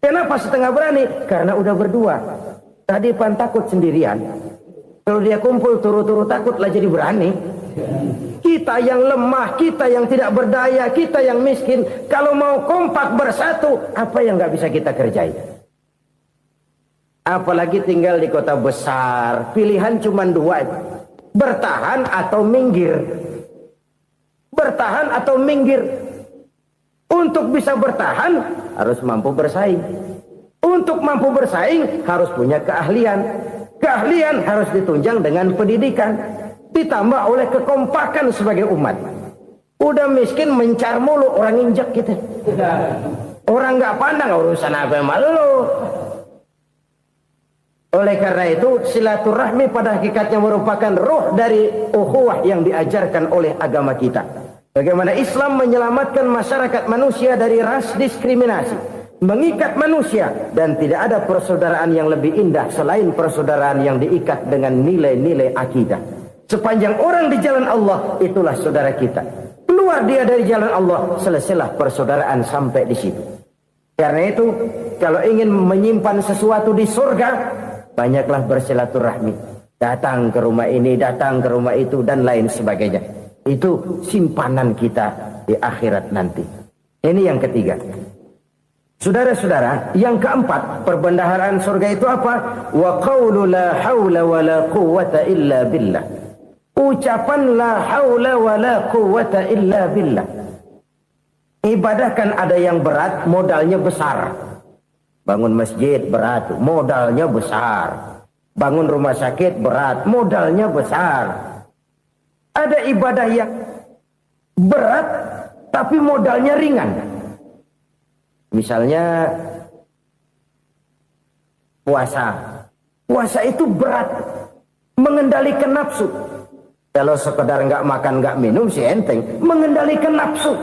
Kenapa setengah berani? Karena udah berdua. Tadi pan takut sendirian. Kalau dia kumpul turu-turu takutlah jadi berani. Kita yang lemah, kita yang tidak berdaya, kita yang miskin, kalau mau kompak bersatu, apa yang nggak bisa kita kerjain? Apalagi tinggal di kota besar, pilihan cuma 2, bertahan atau minggir. Bertahan atau minggir. Untuk bisa bertahan harus mampu bersaing. Untuk mampu bersaing harus punya keahlian. Keahlian harus ditunjang dengan pendidikan. Ditambah oleh kekompakan sebagai umat. Udah miskin mencar mulu, orang injek gitu. Orang nggak pandang urusan apa yang malu. Oleh karena itu silaturahmi pada hakikatnya merupakan roh dari ukhuwah yang diajarkan oleh agama kita. Bagaimana Islam menyelamatkan masyarakat manusia dari ras diskriminasi, mengikat manusia, dan tidak ada persaudaraan yang lebih indah selain persaudaraan yang diikat dengan nilai-nilai akidah. Sepanjang orang di jalan Allah, itulah saudara kita. Keluar dia dari jalan Allah, selesailah persaudaraan sampai di situ. Karena itu, kalau ingin menyimpan sesuatu di surga, banyaklah bersilaturahmi. Datang ke rumah ini, datang ke rumah itu, dan lain sebagainya. Itu simpanan kita di akhirat nanti. Ini yang ketiga. Saudara-saudara, yang keempat, perbendaharaan surga itu apa? Wa qawlu la hawla wa la quwwata illa billah. Ucapan la haula wa la quwwata illa billah. Ibadah kan ada yang berat, modalnya besar. Bangun masjid berat, modalnya besar. Bangun rumah sakit berat, modalnya besar. Ada ibadah yang berat, tapi modalnya ringan. Misalnya puasa. Puasa itu berat, mengendalikan nafsu. Kalau sekedar nggak makan nggak minum sih enteng, mengendalikan nafsu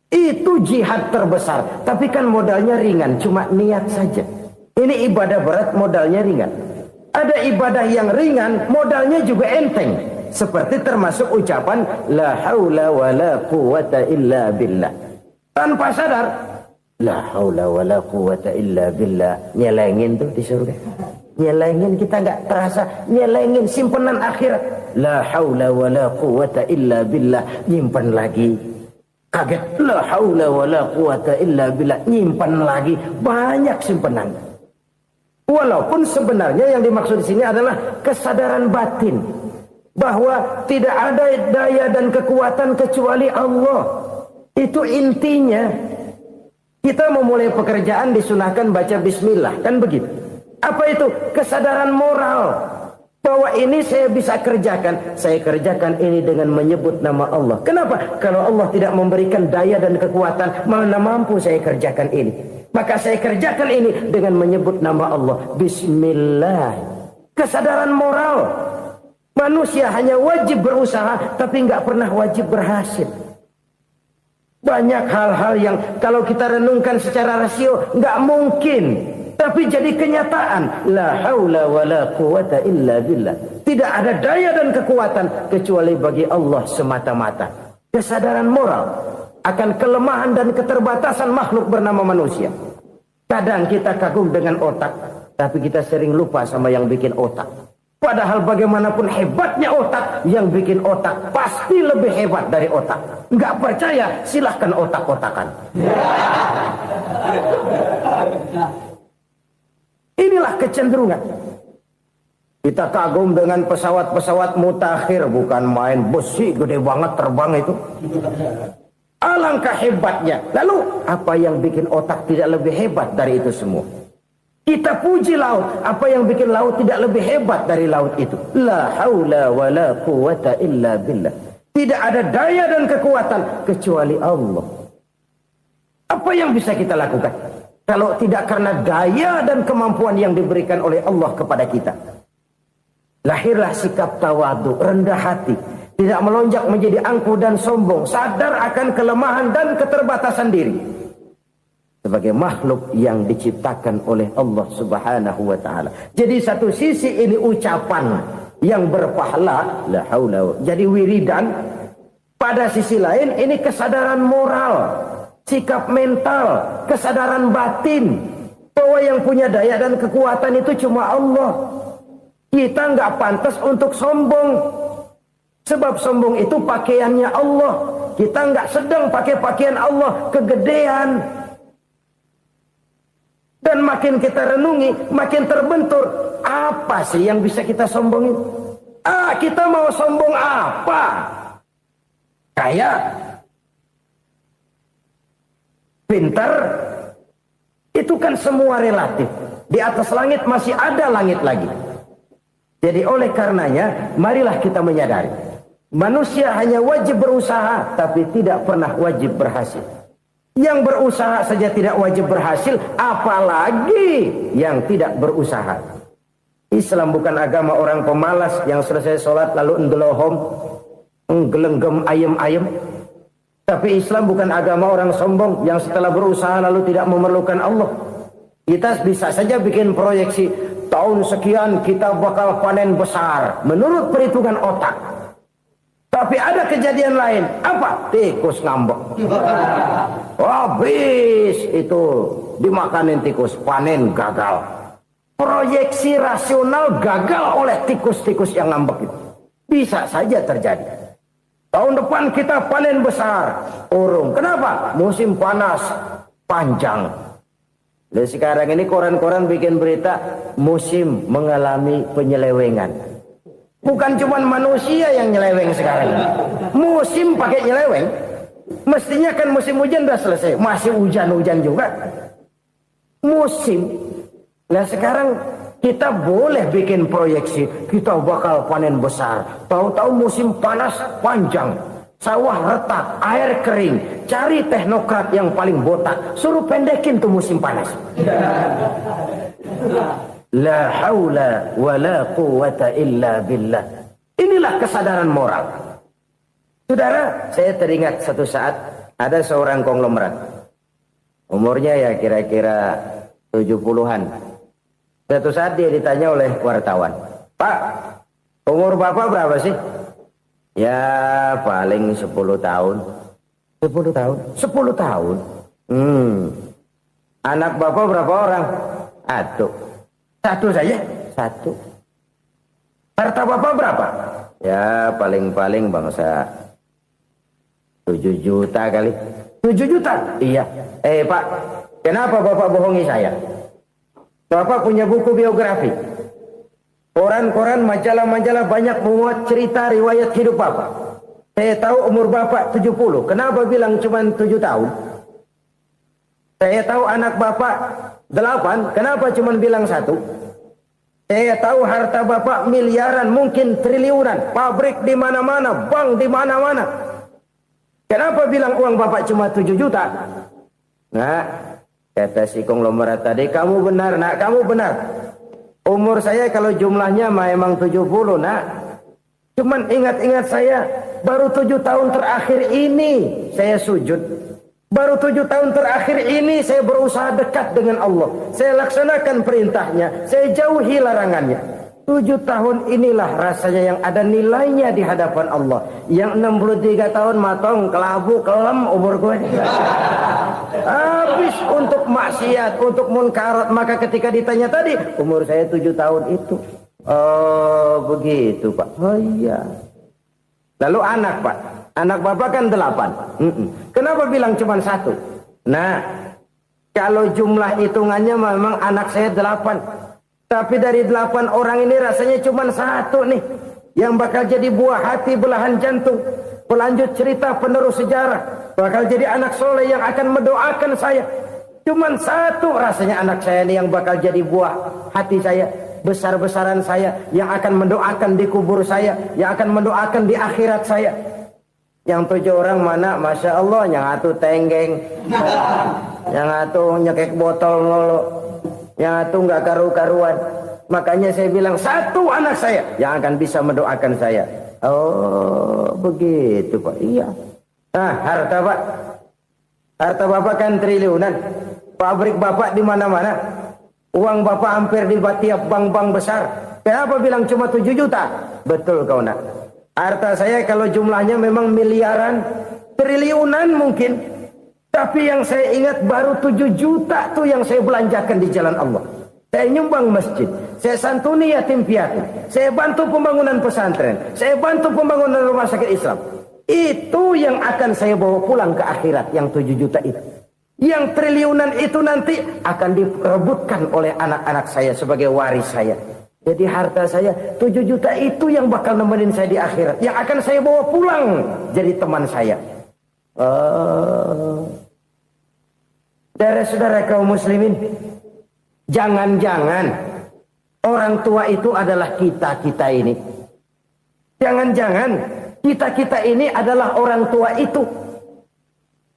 itu jihad terbesar. Tapi kan modalnya ringan, cuma niat saja. Ini ibadah berat, modalnya ringan. Ada ibadah yang ringan, modalnya juga enteng. Seperti termasuk ucapan la haula wa la quwwata illa billah. Tanpa sadar, la haula wa la quwwata illa billah, nyelengin tuh di surga. Nyelengin, kita nggak terasa, nyelengin simpenan akhirat. La haula wa la quwwata illa billah, nyimpan lagi. Kaget, la haula wa la quwwata illa billah, nyimpan lagi. Banyak simpenan. Walaupun sebenarnya yang dimaksud di sini adalah kesadaran batin bahwa tidak ada daya dan kekuatan kecuali Allah. Itu intinya. Kita memulai pekerjaan disunahkan baca bismillah, kan begitu. Apa itu? Kesadaran moral. Bahwa ini saya bisa kerjakan. Saya kerjakan ini dengan menyebut nama Allah. Kenapa? Kalau Allah tidak memberikan daya dan kekuatan, mana mampu saya kerjakan ini. Maka saya kerjakan ini dengan menyebut nama Allah. Bismillah. Kesadaran moral. Manusia hanya wajib berusaha, tapi nggak pernah wajib berhasil. Banyak hal-hal yang kalau kita renungkan secara rasio nggak mungkin. Tapi jadi kenyataan. La haula wa la quwata illa billah. Tidak ada daya dan kekuatan kecuali bagi Allah semata-mata. Kesadaran moral akan kelemahan dan keterbatasan makhluk bernama manusia. Kadang kita kagum dengan otak, tapi kita sering lupa sama yang bikin otak. Padahal bagaimanapun hebatnya otak, yang bikin otak pasti lebih hebat dari otak. Nggak percaya, silahkan otak-otakan. Inilah kecenderungan. Kita kagum dengan pesawat-pesawat mutakhir, bukan main besi gede banget terbang itu. Alangkah hebatnya. Lalu apa yang bikin otak tidak lebih hebat dari itu semua? Kita puji laut, apa yang bikin laut tidak lebih hebat dari laut itu? La haula wa la quwata illa billah. Tidak ada daya dan kekuatan kecuali Allah. Apa yang bisa kita lakukan? Kalau tidak karena daya dan kemampuan yang diberikan oleh Allah kepada kita. Lahirlah sikap tawadu, rendah hati. Tidak melonjak menjadi angkuh dan sombong. Sadar akan kelemahan dan keterbatasan diri. Sebagai makhluk yang diciptakan oleh Allah subhanahu wa ta'ala. Jadi satu sisi ini ucapan yang berpahala. La haula. Jadi wiridan. Pada sisi lain ini kesadaran moral. Sikap mental, kesadaran batin bahwa yang punya daya dan kekuatan itu cuma Allah. Kita nggak pantas untuk sombong, sebab sombong itu pakaiannya Allah. Kita nggak sedang pakai pakaian Allah, kegedean. Dan makin kita renungi, makin terbentur. Apa sih yang bisa kita sombongin? Kita mau sombong apa? Kayak pintar, itu kan semua relatif. Di atas langit masih ada langit lagi. Jadi oleh karenanya, marilah kita menyadari. Manusia hanya wajib berusaha, tapi tidak pernah wajib berhasil. Yang berusaha saja tidak wajib berhasil, apalagi yang tidak berusaha. Islam bukan agama orang pemalas yang selesai sholat lalu endelohom, nggelenggem ayem-ayem. Tapi Islam bukan agama orang sombong yang setelah berusaha lalu tidak memerlukan Allah. Kita bisa saja bikin proyeksi tahun sekian kita bakal panen besar menurut perhitungan otak. Tapi ada kejadian lain. Apa? Tikus ngambek. Habis itu dimakanin tikus, panen gagal. Proyeksi rasional gagal oleh tikus-tikus yang ngambek itu. Bisa saja terjadi. Tahun depan kita panen besar. Urung. Kenapa? Musim panas panjang. Dan sekarang ini koran-koran bikin berita musim mengalami penyelewengan. Bukan cuma manusia yang nyeleweng sekarang. Musim pakai nyeleweng. Mestinya kan musim hujan udah selesai. Masih hujan-hujan juga. Musim. Nah sekarang kita boleh bikin proyeksi, kita bakal panen besar. Tahu-tahu musim panas panjang, sawah retak, air kering. Cari teknokrat yang paling botak, suruh pendekin tuh musim panas. La haula wa la quwata illa billah. Inilah kesadaran moral. Saudara, saya teringat satu saat ada seorang konglomerat. Umurnya ya kira-kira 70-an. Suatu saat dia ditanya oleh wartawan, Pak, umur Bapak berapa sih? Ya paling 10 tahun. 10 tahun? 10 tahun? Anak Bapak berapa orang? Satu saja? Satu. Harta Bapak berapa? Ya paling-paling bangsa 7 juta kali. 7 juta? Iya. Pak, kenapa Bapak bohongi saya? Bapak punya buku biografi. Koran-koran, majalah-majalah banyak memuat cerita riwayat hidup Bapak. Saya tahu umur Bapak 70. Kenapa bilang cuma 7 tahun? Saya tahu anak Bapak 8. Kenapa cuma bilang 1? Saya tahu harta bapak miliaran, mungkin triliunan, pabrik di mana-mana, bank di mana-mana. Kenapa bilang uang bapak cuma 7 juta? Nah, kata si konglomerat tadi, kamu benar nak, kamu benar. Umur saya kalau jumlahnya memang 70 nak. Cuman ingat-ingat saya, baru 7 tahun terakhir ini saya sujud. Baru 7 tahun terakhir ini saya berusaha dekat dengan Allah. Saya laksanakan perintahnya, saya jauhi larangannya. 7 tahun inilah rasanya yang ada nilainya di hadapan Allah. Yang 63 tahun matong, kelabu, kelem umur gue. Habis untuk maksiat, untuk munkarat. Maka ketika ditanya tadi, umur saya 7 tahun itu. Oh begitu Pak. Oh iya. Lalu anak Pak. Anak bapak kan 8. Kenapa bilang cuma 1? Nah, kalau jumlah hitungannya memang anak saya 8. Tapi dari 8 orang ini rasanya cuma 1 nih yang bakal jadi buah hati, belahan jantung, pelanjut cerita, penerus sejarah, bakal jadi anak soleh yang akan mendoakan saya. Cuma 1 rasanya anak saya ini yang bakal jadi buah hati saya, besar-besaran saya, yang akan mendoakan di kubur saya, yang akan mendoakan di akhirat saya. Yang 7 orang mana, masya Allah, yang 1 tenggeng, yang 1 nyekek botol mulu, yang 1 nggak karu-karuan. Makanya saya bilang 1 anak saya yang akan bisa mendoakan saya. Oh begitu Pak. Iya. Nah harta Pak, harta bapak kan triliunan, pabrik bapak di mana-mana, uang bapak hampir di tiap bank-bank besar. Kenapa bilang cuma 7 juta? Betul kau nak. Harta saya kalau jumlahnya memang miliaran, triliunan mungkin. Tapi yang saya ingat baru 7 juta tuh yang saya belanjakan di jalan Allah. Saya nyumbang masjid, saya santuni yatim piatu, saya bantu pembangunan pesantren, saya bantu pembangunan rumah sakit Islam. Itu yang akan saya bawa pulang ke akhirat, yang 7 juta itu. Yang triliunan itu nanti akan diperebutkan oleh anak-anak saya sebagai waris saya. Jadi harta saya 7 juta itu yang bakal nemenin saya di akhirat, yang akan saya bawa pulang jadi teman saya. Saudara-saudara kaum muslimin, jangan-jangan orang tua itu adalah kita-kita ini. Jangan-jangan kita-kita ini adalah orang tua itu.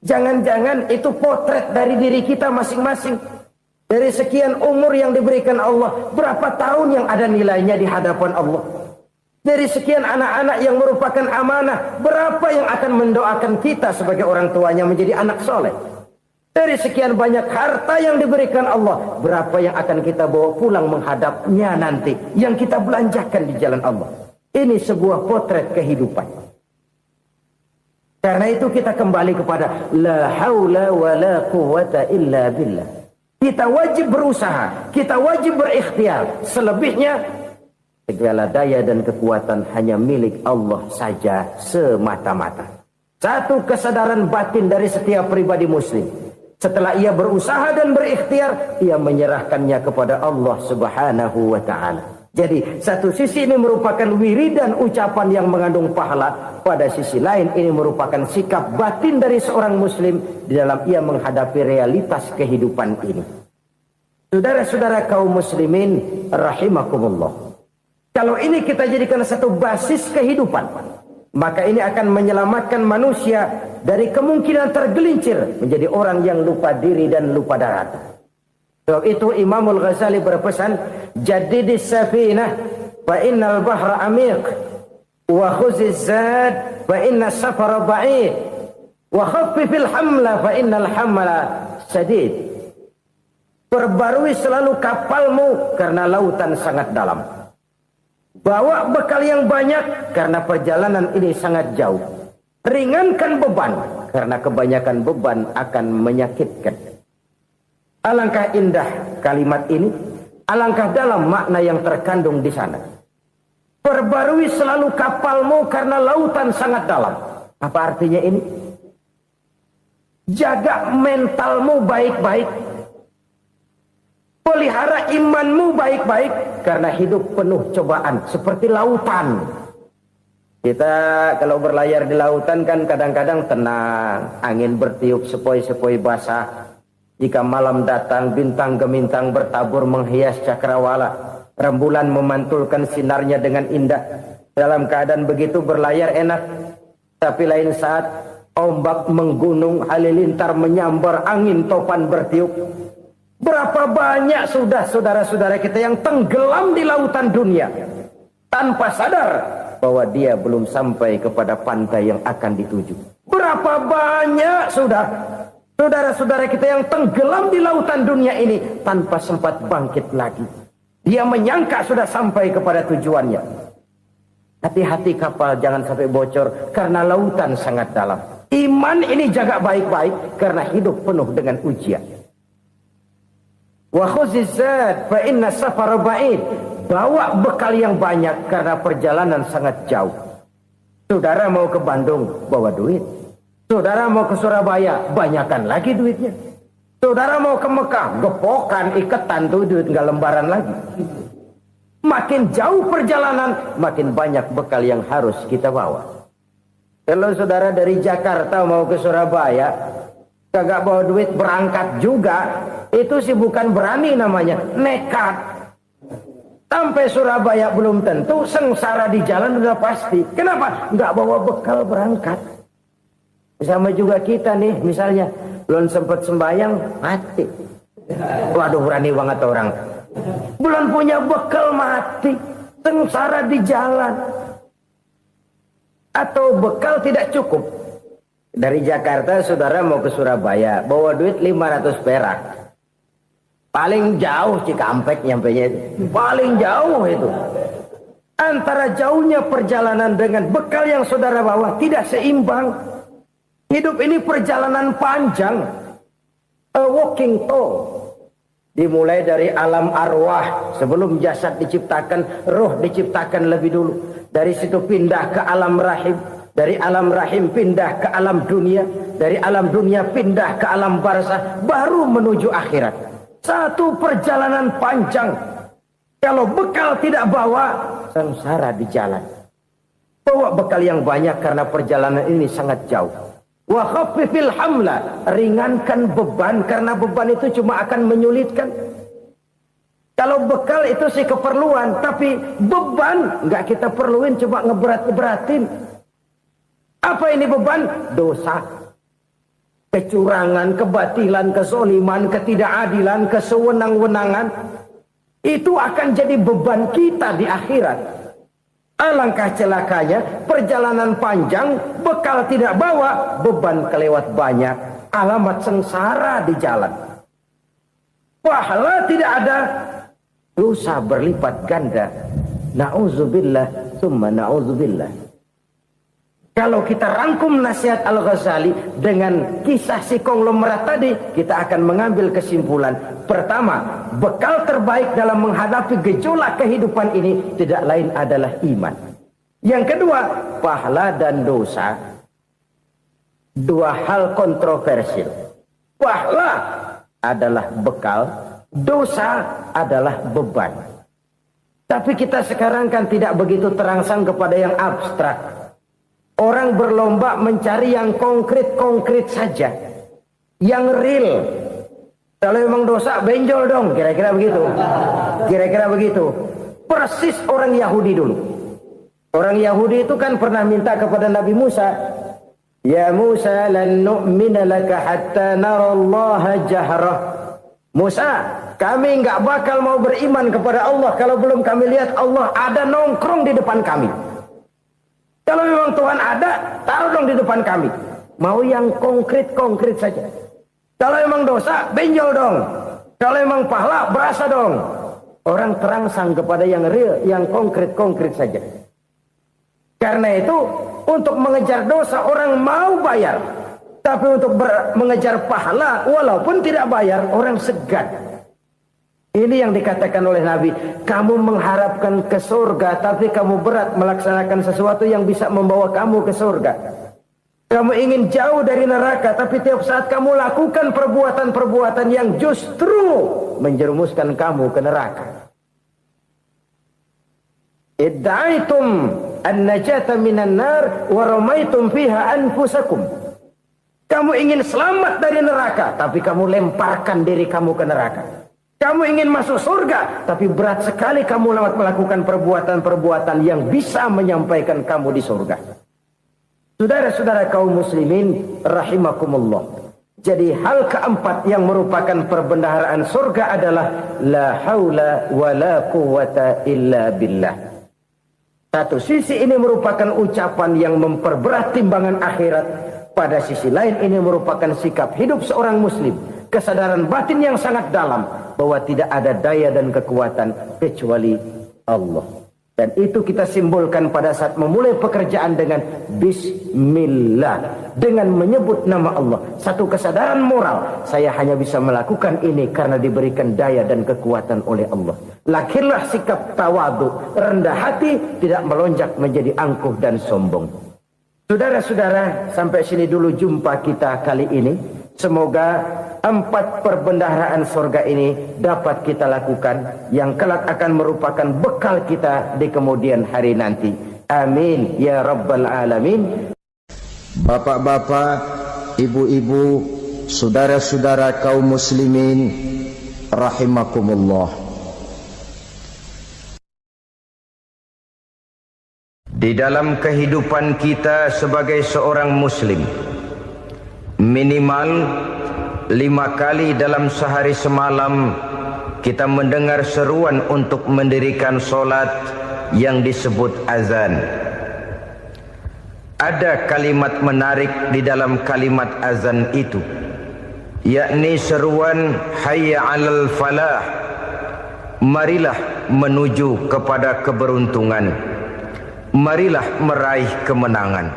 Jangan-jangan itu potret dari diri kita masing-masing. Dari sekian umur yang diberikan Allah, berapa tahun yang ada nilainya di hadapan Allah? Dari sekian anak-anak yang merupakan amanah, berapa yang akan mendoakan kita sebagai orang tuanya menjadi anak soleh? Dari sekian banyak harta yang diberikan Allah, berapa yang akan kita bawa pulang menghadapnya nanti, yang kita belanjakan di jalan Allah? Ini sebuah potret kehidupan. Karena itu kita kembali kepada la haula wa la quwwata illa billah. Kita wajib berusaha, kita wajib berikhtiar. Selebihnya, segala daya dan kekuatan hanya milik Allah saja semata-mata. Satu kesadaran batin dari setiap pribadi muslim. Setelah ia berusaha dan berikhtiar, ia menyerahkannya kepada Allah Subhanahu wa ta'ala. Jadi satu sisi ini merupakan wiridan ucapan yang mengandung pahala. Pada sisi lain ini merupakan sikap batin dari seorang muslim di dalam ia menghadapi realitas kehidupan ini. Saudara-saudara kaum muslimin rahimakumullah. Kalau ini kita jadikan satu basis kehidupan, maka ini akan menyelamatkan manusia dari kemungkinan tergelincir menjadi orang yang lupa diri dan lupa darat. Sebab itu Imamul Ghazali berpesan, jadidis safinah fa innal bahra amiq wa khuziz zad fa inna safara ba'id wa khaffifil hamla fa innal hamla sadid. Perbarui selalu kapalmu karena lautan sangat dalam. Bawa bekal yang banyak karena perjalanan ini sangat jauh. Ringankan beban karena kebanyakan beban akan menyakitkan. Alangkah indah kalimat ini, alangkah dalam makna yang terkandung di sana. Perbarui selalu kapalmu karena lautan sangat dalam. Apa artinya ini? Jaga mentalmu baik-baik. Pelihara imanmu baik-baik karena hidup penuh cobaan seperti lautan. Kita kalau berlayar di lautan kan kadang-kadang tenang, angin bertiup sepoi-sepoi basah. Jika malam datang bintang gemintang bertabur menghias cakrawala. Rembulan memantulkan sinarnya dengan indah. Dalam keadaan begitu berlayar enak. Tapi lain saat ombak menggunung, halilintar menyambar, angin topan bertiup. Berapa banyak sudah saudara-saudara kita yang tenggelam di lautan dunia tanpa sadar bahwa dia belum sampai kepada pantai yang akan dituju. Berapa banyak sudah saudara-saudara kita yang tenggelam di lautan dunia ini tanpa sempat bangkit lagi. Dia menyangka sudah sampai kepada tujuannya. Hati-hati kapal jangan sampai bocor karena lautan sangat dalam. Iman ini jaga baik-baik karena hidup penuh dengan ujian. Wa khuzizat fa inna safara ba'id. Bawa bekal yang banyak karena perjalanan sangat jauh. Saudara mau ke Bandung, bawa duit. Saudara mau ke Surabaya, banyakkan lagi duitnya. Saudara mau ke Mekah, gepokan, iketan tuh duit nggak lembaran lagi. Makin jauh perjalanan, makin banyak bekal yang harus kita bawa. Kalau saudara dari Jakarta mau ke Surabaya, kagak bawa duit berangkat juga, itu sih bukan berani namanya, nekat. Sampai Surabaya belum tentu, sengsara di jalan udah pasti. Kenapa? Nggak bawa bekal berangkat. Sama juga kita nih, misalnya belum sempat sembahyang, mati. Waduh, berani banget orang. Belum punya bekal, mati. Sengsara di jalan. Atau bekal tidak cukup. Dari Jakarta saudara mau ke Surabaya, bawa duit 500 perak. Paling jauh Cikampek nyampenya itu. Paling jauh itu. Antara jauhnya perjalanan dengan bekal yang saudara bawa tidak seimbang. Hidup ini perjalanan panjang. A walking tour. Dimulai dari alam arwah. Sebelum jasad diciptakan, roh diciptakan lebih dulu. Dari situ pindah ke alam rahim. Dari alam rahim pindah ke alam dunia. Dari alam dunia pindah ke alam barzah. Baru menuju akhirat. Satu perjalanan panjang. Kalau bekal tidak bawa, sengsara di jalan. Bawa bekal yang banyak karena perjalanan ini sangat jauh. Wa khaffifil hamla, ringankan beban karena beban itu cuma akan menyulitkan. Kalau bekal itu sih keperluan, tapi beban nggak kita perluin, cuma ngeberat-beratin. Apa ini beban? Dosa. Kecurangan, kebatilan, kezoliman, ketidakadilan, kesewenang-wenangan. Itu akan jadi beban kita di akhirat. Alangkah celakanya, perjalanan panjang, bekal tidak bawa, beban kelewat banyak. Alamat sengsara di jalan. Pahala tidak ada, dosa berlipat ganda. Na'udzubillah, summa na'udzubillah. Kalau kita rangkum nasihat Al-Ghazali dengan kisah si konglomerat tadi, kita akan mengambil kesimpulan. Pertama, bekal terbaik dalam menghadapi gejolak kehidupan ini tidak lain adalah iman. Yang kedua, pahala dan dosa. Dua hal kontroversial. Pahala adalah bekal, dosa adalah beban. Tapi kita sekarang kan tidak begitu terangsang kepada yang abstrak. Orang berlomba mencari yang konkret-konkret saja. Yang real. Kalau memang dosa, benjol dong. Kira-kira begitu. Kira-kira begitu. Persis orang Yahudi dulu. Orang Yahudi itu kan pernah minta kepada Nabi Musa. Ya Musa lan nu'mina laka hatta narallaha jahrah. Musa, kami nggak bakal mau beriman kepada Allah kalau belum kami lihat Allah ada nongkrong di depan kami. Kalau memang Tuhan ada, taruh dong di depan kami. Mau yang konkret-konkret saja. Kalau memang dosa, benjol dong. Kalau memang pahala, berasa dong. Orang terangsang kepada yang real, yang konkret-konkret saja. Karena itu, untuk mengejar dosa, orang mau bayar. Tapi untuk mengejar pahala, walaupun tidak bayar, orang segan. Ini yang dikatakan oleh Nabi, kamu mengharapkan ke surga, tapi kamu berat melaksanakan sesuatu yang bisa membawa kamu ke surga. Kamu ingin jauh dari neraka, tapi tiap saat kamu lakukan perbuatan-perbuatan yang justru menjerumuskan kamu ke neraka. Idda'aitum an-najata minan nar wa ramaitum fiha anfusakum. Kamu ingin selamat dari neraka, tapi kamu lemparkan diri kamu ke neraka. Kamu ingin masuk surga, tapi berat sekali kamu melakukan perbuatan-perbuatan yang bisa menyampaikan kamu di surga. Saudara-saudara kaum muslimin rahimakumullah. Jadi hal keempat yang merupakan perbendaharaan surga adalah la haula wa la quwwata illa billah. Satu sisi ini merupakan ucapan yang memperberat timbangan akhirat. Pada sisi lain ini merupakan sikap hidup seorang muslim. Kesadaran batin yang sangat dalam bahwa tidak ada daya dan kekuatan kecuali Allah. Dan itu kita simbolkan pada saat memulai pekerjaan dengan Bismillah. Dengan menyebut nama Allah. Satu kesadaran moral. Saya hanya bisa melakukan ini karena diberikan daya dan kekuatan oleh Allah. Lahirlah sikap tawadu, rendah hati, tidak melonjak menjadi angkuh dan sombong. Saudara-saudara, sampai sini dulu jumpa kita kali ini. Semoga 4 perbendaharaan surga ini dapat kita lakukan, yang kelak akan merupakan bekal kita di kemudian hari nanti. Amin ya rabbal alamin. Bapak-bapak, ibu-ibu, saudara-saudara kaum muslimin rahimakumullah. Di dalam kehidupan kita sebagai seorang muslim, minimal 5 kali dalam sehari semalam kita mendengar seruan untuk mendirikan solat yang disebut azan. Ada kalimat menarik di dalam kalimat azan itu, yakni seruan hayya 'alal falah, marilah menuju kepada keberuntungan, marilah meraih kemenangan.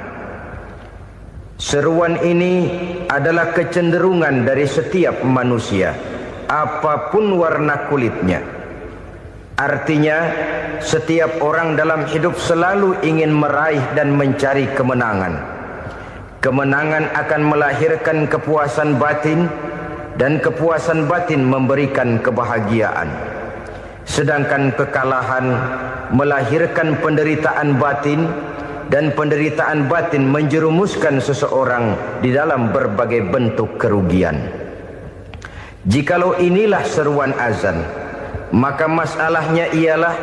Seruan ini adalah kecenderungan dari setiap manusia, apapun warna kulitnya. Artinya, setiap orang dalam hidup selalu ingin meraih dan mencari kemenangan. Kemenangan akan melahirkan kepuasan batin, dan kepuasan batin memberikan kebahagiaan. Sedangkan kekalahan melahirkan penderitaan batin, dan penderitaan batin menjerumuskan seseorang di dalam berbagai bentuk kerugian. Jikalau inilah seruan azan, maka masalahnya ialah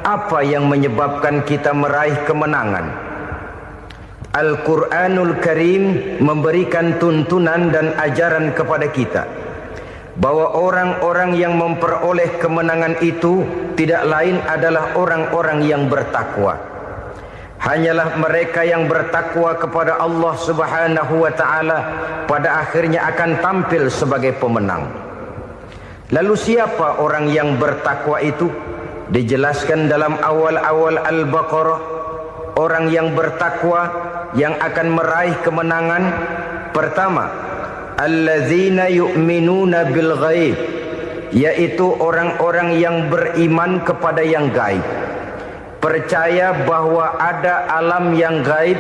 apa yang menyebabkan kita meraih kemenangan. Al-Quranul Karim memberikan tuntunan dan ajaran kepada kita bahwa orang-orang yang memperoleh kemenangan itu tidak lain adalah orang-orang yang bertakwa. Hanyalah mereka yang bertakwa kepada Allah Subhanahu wa ta'ala pada akhirnya akan tampil sebagai pemenang. Lalu siapa orang yang bertakwa itu? Dijelaskan dalam awal-awal Al-Baqarah, orang yang bertakwa yang akan meraih kemenangan. Pertama, alladzina yu'minuna bil ghaib, yaitu orang-orang yang beriman kepada yang gaib. Percaya bahwa ada alam yang gaib,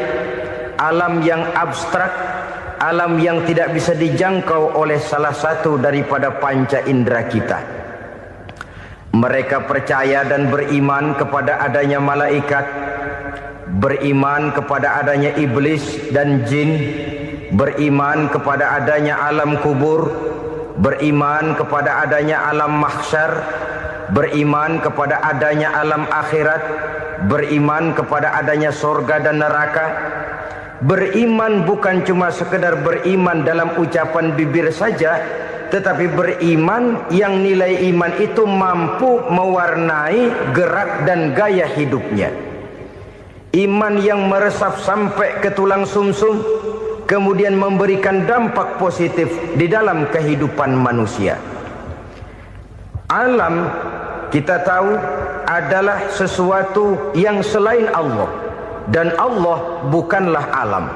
alam yang abstrak, alam yang tidak bisa dijangkau oleh salah satu daripada panca indera kita. Mereka percaya dan beriman kepada adanya malaikat, beriman kepada adanya iblis dan jin, beriman kepada adanya alam kubur, beriman kepada adanya alam mahsyar, beriman kepada adanya alam akhirat, beriman kepada adanya surga dan neraka. Beriman bukan cuma sekedar beriman dalam ucapan bibir saja, tetapi beriman yang nilai iman itu mampu mewarnai gerak dan gaya hidupnya. Iman yang meresap sampai ke tulang sumsum, kemudian memberikan dampak positif di dalam kehidupan manusia. Alam, kita tahu, adalah sesuatu yang selain Allah, dan Allah bukanlah alam.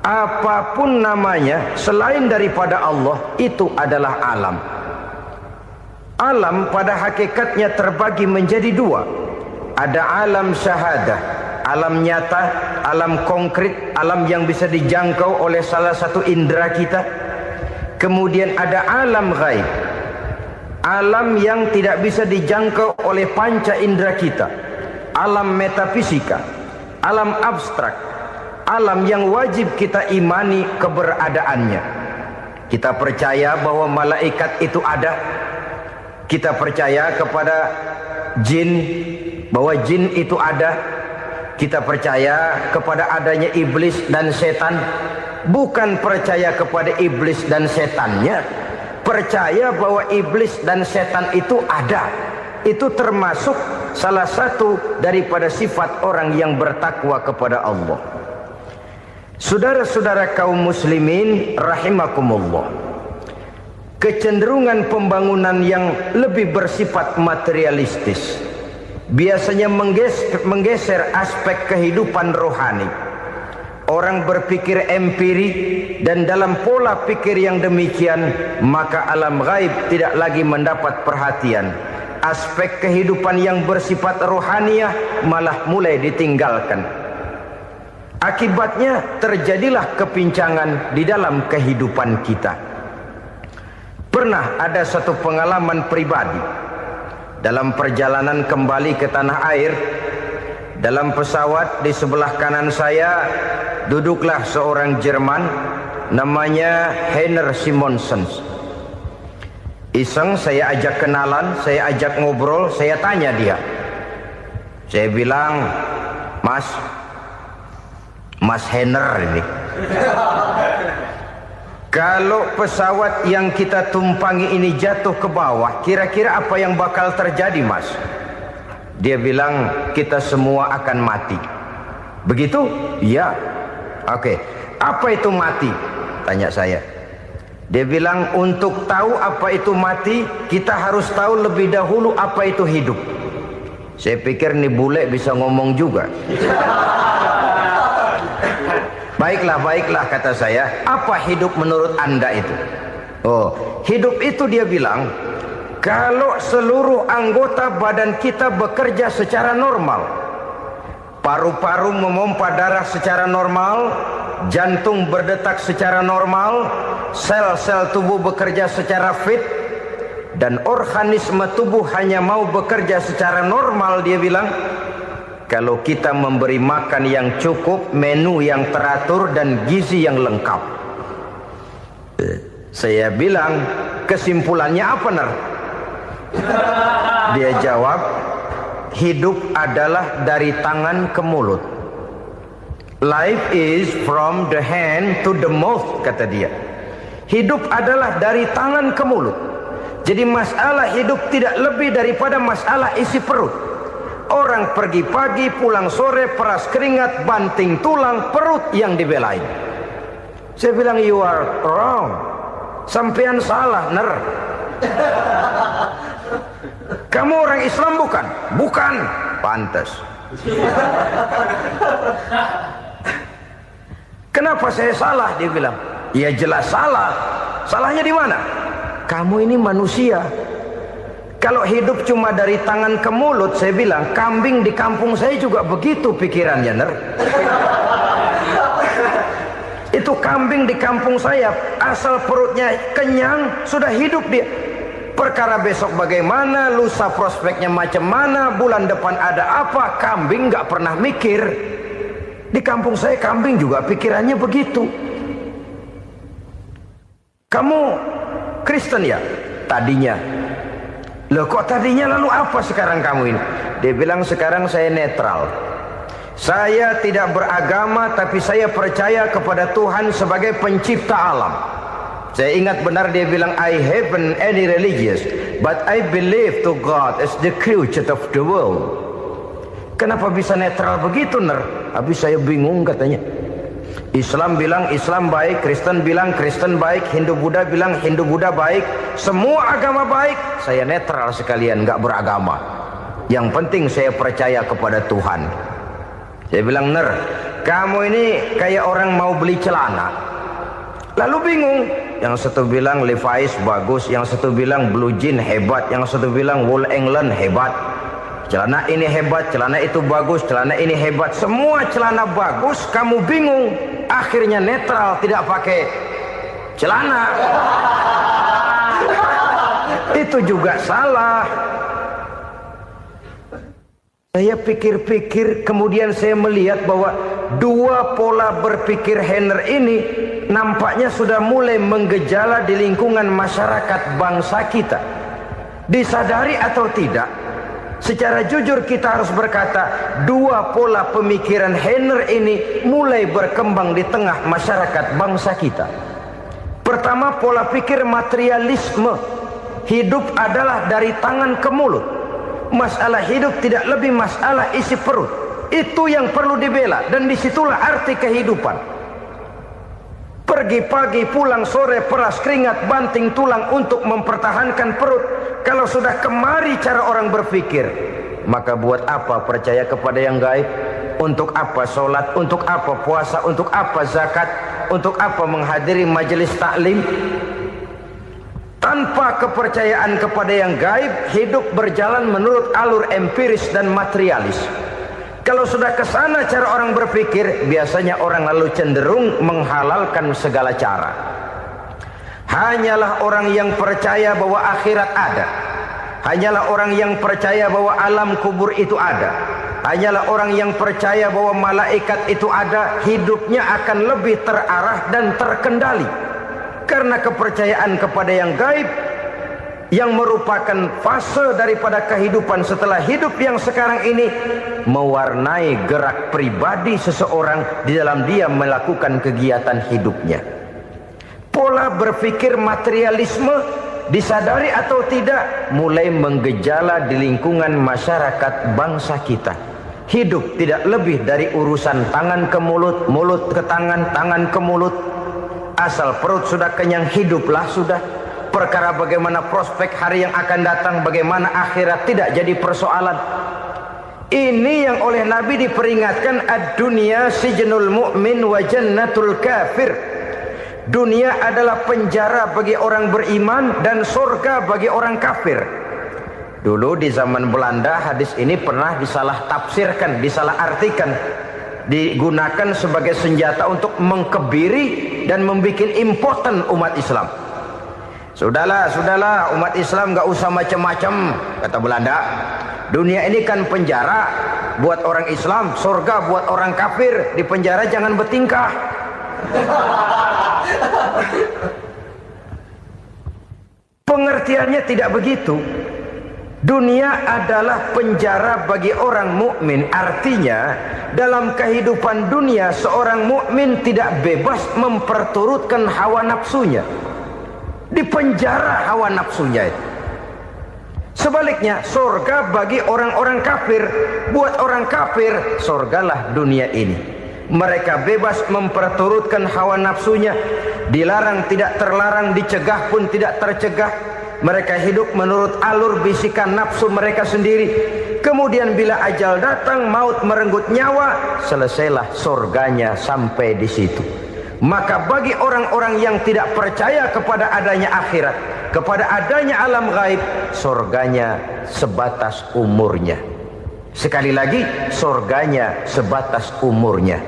Apapun namanya selain daripada Allah, itu adalah alam. Alam pada hakikatnya terbagi menjadi 2. Ada alam syahadah, alam nyata, alam konkret, alam yang bisa dijangkau oleh salah satu indera kita. Kemudian ada alam ghaib, alam yang tidak bisa dijangkau oleh panca indera kita, alam metafisika, alam abstrak, alam yang wajib kita imani keberadaannya. Kita percaya bahwa malaikat itu ada, Kita percaya kepada jin, bahwa jin itu ada. Kita percaya kepada adanya iblis dan setan. Bukan percaya kepada iblis dan setannya, percaya bahwa iblis dan setan itu ada. Itu termasuk salah satu daripada sifat orang yang bertakwa kepada Allah. Saudara-saudara kaum muslimin rahimakumullah, kecenderungan pembangunan yang lebih bersifat materialistis biasanya menggeser aspek kehidupan rohani. Orang berpikir empiri, dan dalam pola pikir yang demikian maka alam gaib tidak lagi mendapat perhatian. Aspek kehidupan yang bersifat rohaniah malah mulai ditinggalkan. Akibatnya terjadilah kepincangan di dalam kehidupan kita. Pernah ada satu pengalaman pribadi dalam perjalanan kembali ke tanah air. Dalam pesawat di sebelah kanan saya duduklah seorang Jerman namanya Heiner Simonsen. Iseng saya ajak kenalan, saya ajak ngobrol, saya tanya dia. Saya bilang, Mas Heiner ini, kalau pesawat yang kita tumpangi ini jatuh ke bawah, kira-kira apa yang bakal terjadi, Mas? Dia bilang, kita semua akan mati. Begitu? Iya. Oke. Apa itu mati? Tanya saya. Dia bilang, untuk tahu apa itu mati, kita harus tahu lebih dahulu apa itu hidup. Saya pikir nih bule bisa ngomong juga. Baiklah kata saya. Apa hidup menurut Anda itu? Oh, hidup itu dia bilang, kalau seluruh anggota badan kita bekerja secara normal, paru-paru memompa darah secara normal, jantung berdetak secara normal, sel-sel tubuh bekerja secara fit, dan organisme tubuh hanya mau bekerja secara normal, dia bilang, kalau kita memberi makan yang cukup, menu yang teratur, dan gizi yang lengkap. Saya bilang, kesimpulannya apa, Ner? Dia jawab, hidup adalah dari tangan ke mulut. Life is from the hand to the mouth, kata dia. Hidup adalah dari tangan ke mulut. Jadi masalah hidup tidak lebih daripada masalah isi perut. Orang pergi pagi, pulang sore, peras keringat, banting tulang, perut yang dibelain. Saya bilang, you are wrong. Sampean salah, Ner. Kamu orang Islam bukan? Bukan. Pantas. Kenapa saya salah? Dia bilang, ya jelas salah. Salahnya di mana? Kamu ini manusia. Kalau hidup cuma dari tangan ke mulut, saya bilang, kambing di kampung saya juga begitu pikirannya, Ner. Itu kambing di kampung saya, asal perutnya kenyang, sudah hidup dia. Perkara besok bagaimana, lusa prospeknya macam mana, bulan depan ada apa, kambing nggak pernah mikir. Di kampung saya kambing juga pikirannya begitu. Kamu Kristen ya? Tadinya. Loh kok tadinya, lalu apa sekarang kamu ini? Dia bilang, sekarang saya netral. Saya tidak beragama, tapi saya percaya kepada Tuhan sebagai pencipta alam. Saya ingat benar dia bilang, I haven't any religious, but I believe to God as the creator of the world. Kenapa bisa netral begitu, Ner? Habis saya bingung katanya. Islam bilang Islam baik, Kristen bilang Kristen baik, Hindu Buddha bilang Hindu Buddha baik, semua agama baik. Saya netral sekalian, nggak beragama. Yang penting saya percaya kepada Tuhan. Saya bilang, Ner, kamu ini kayak orang mau beli celana, lalu bingung. Yang satu bilang Levi's bagus, yang satu bilang Blue Jean hebat, yang satu bilang Wool England hebat. Celana ini hebat, celana itu bagus, celana ini hebat. Semua celana bagus, kamu bingung. Akhirnya netral, tidak pakai celana. Itu juga salah. Saya pikir-pikir, kemudian saya melihat bahwa dua pola berpikir Heiner ini nampaknya sudah mulai menggejala di lingkungan masyarakat bangsa kita. Disadari atau tidak, secara jujur kita harus berkata, dua pola pemikiran Henner ini mulai berkembang di tengah masyarakat bangsa kita. Pertama, pola pikir materialisme. Hidup adalah dari tangan ke mulut. Masalah hidup tidak lebih masalah isi perut. Itu yang perlu dibela, dan disitulah arti kehidupan. Pergi pagi, pulang sore, peras keringat, banting tulang untuk mempertahankan perut. Kalau sudah kemari cara orang berpikir, maka buat apa percaya kepada yang gaib? Untuk apa sholat? Untuk apa puasa? Untuk apa zakat? Untuk apa menghadiri majelis taklim? Tanpa kepercayaan kepada yang gaib, hidup berjalan menurut alur empiris dan materialis. Kalau sudah ke sana cara orang berpikir, biasanya orang lalu cenderung menghalalkan segala cara. Hanyalah orang yang percaya bahwa akhirat ada. Hanyalah orang yang percaya bahwa alam kubur itu ada. Hanyalah orang yang percaya bahwa malaikat itu ada, hidupnya akan lebih terarah dan terkendali. Karena kepercayaan kepada yang gaib, yang merupakan fase daripada kehidupan setelah hidup yang sekarang ini, mewarnai gerak pribadi seseorang di dalam dia melakukan kegiatan hidupnya. Pola berpikir materialisme, disadari atau tidak, mulai menggejala di lingkungan masyarakat bangsa kita. Hidup tidak lebih dari urusan tangan ke mulut, mulut ke tangan, tangan ke mulut. Asal perut sudah kenyang, hiduplah sudah. Perkara bagaimana prospek hari yang akan datang, bagaimana akhirat, tidak jadi persoalan. Ini yang oleh Nabi diperingatkan, ad-dunya sijnul mu'min wa jannatul kafir. Dunia adalah penjara bagi orang beriman dan surga bagi orang kafir. Dulu di zaman Belanda hadis ini pernah disalah tafsirkan, disalah artikan, digunakan sebagai senjata untuk mengkebiri dan membuat impoten umat Islam. Sudahlah, umat Islam gak usah macam-macam, kata Belanda. Dunia ini kan penjara buat orang Islam, surga buat orang kafir. Di penjara jangan bertingkah. Pengertiannya tidak begitu. Dunia adalah penjara bagi orang mukmin. Artinya dalam kehidupan dunia seorang mukmin tidak bebas memperturutkan hawa nafsunya. Di penjara hawa nafsunya itu. Sebaliknya, surga bagi orang-orang kafir. Buat orang kafir, surgalah dunia ini. Mereka bebas memperturutkan hawa nafsunya. Dilarang tidak terlarang, dicegah pun tidak tercegah. Mereka hidup menurut alur bisikan nafsu mereka sendiri. Kemudian bila ajal datang, maut merenggut nyawa, selesailah surganya sampai di situ. Maka bagi orang-orang yang tidak percaya kepada adanya akhirat, kepada adanya alam gaib, surganya sebatas umurnya. Sekali lagi, surganya sebatas umurnya.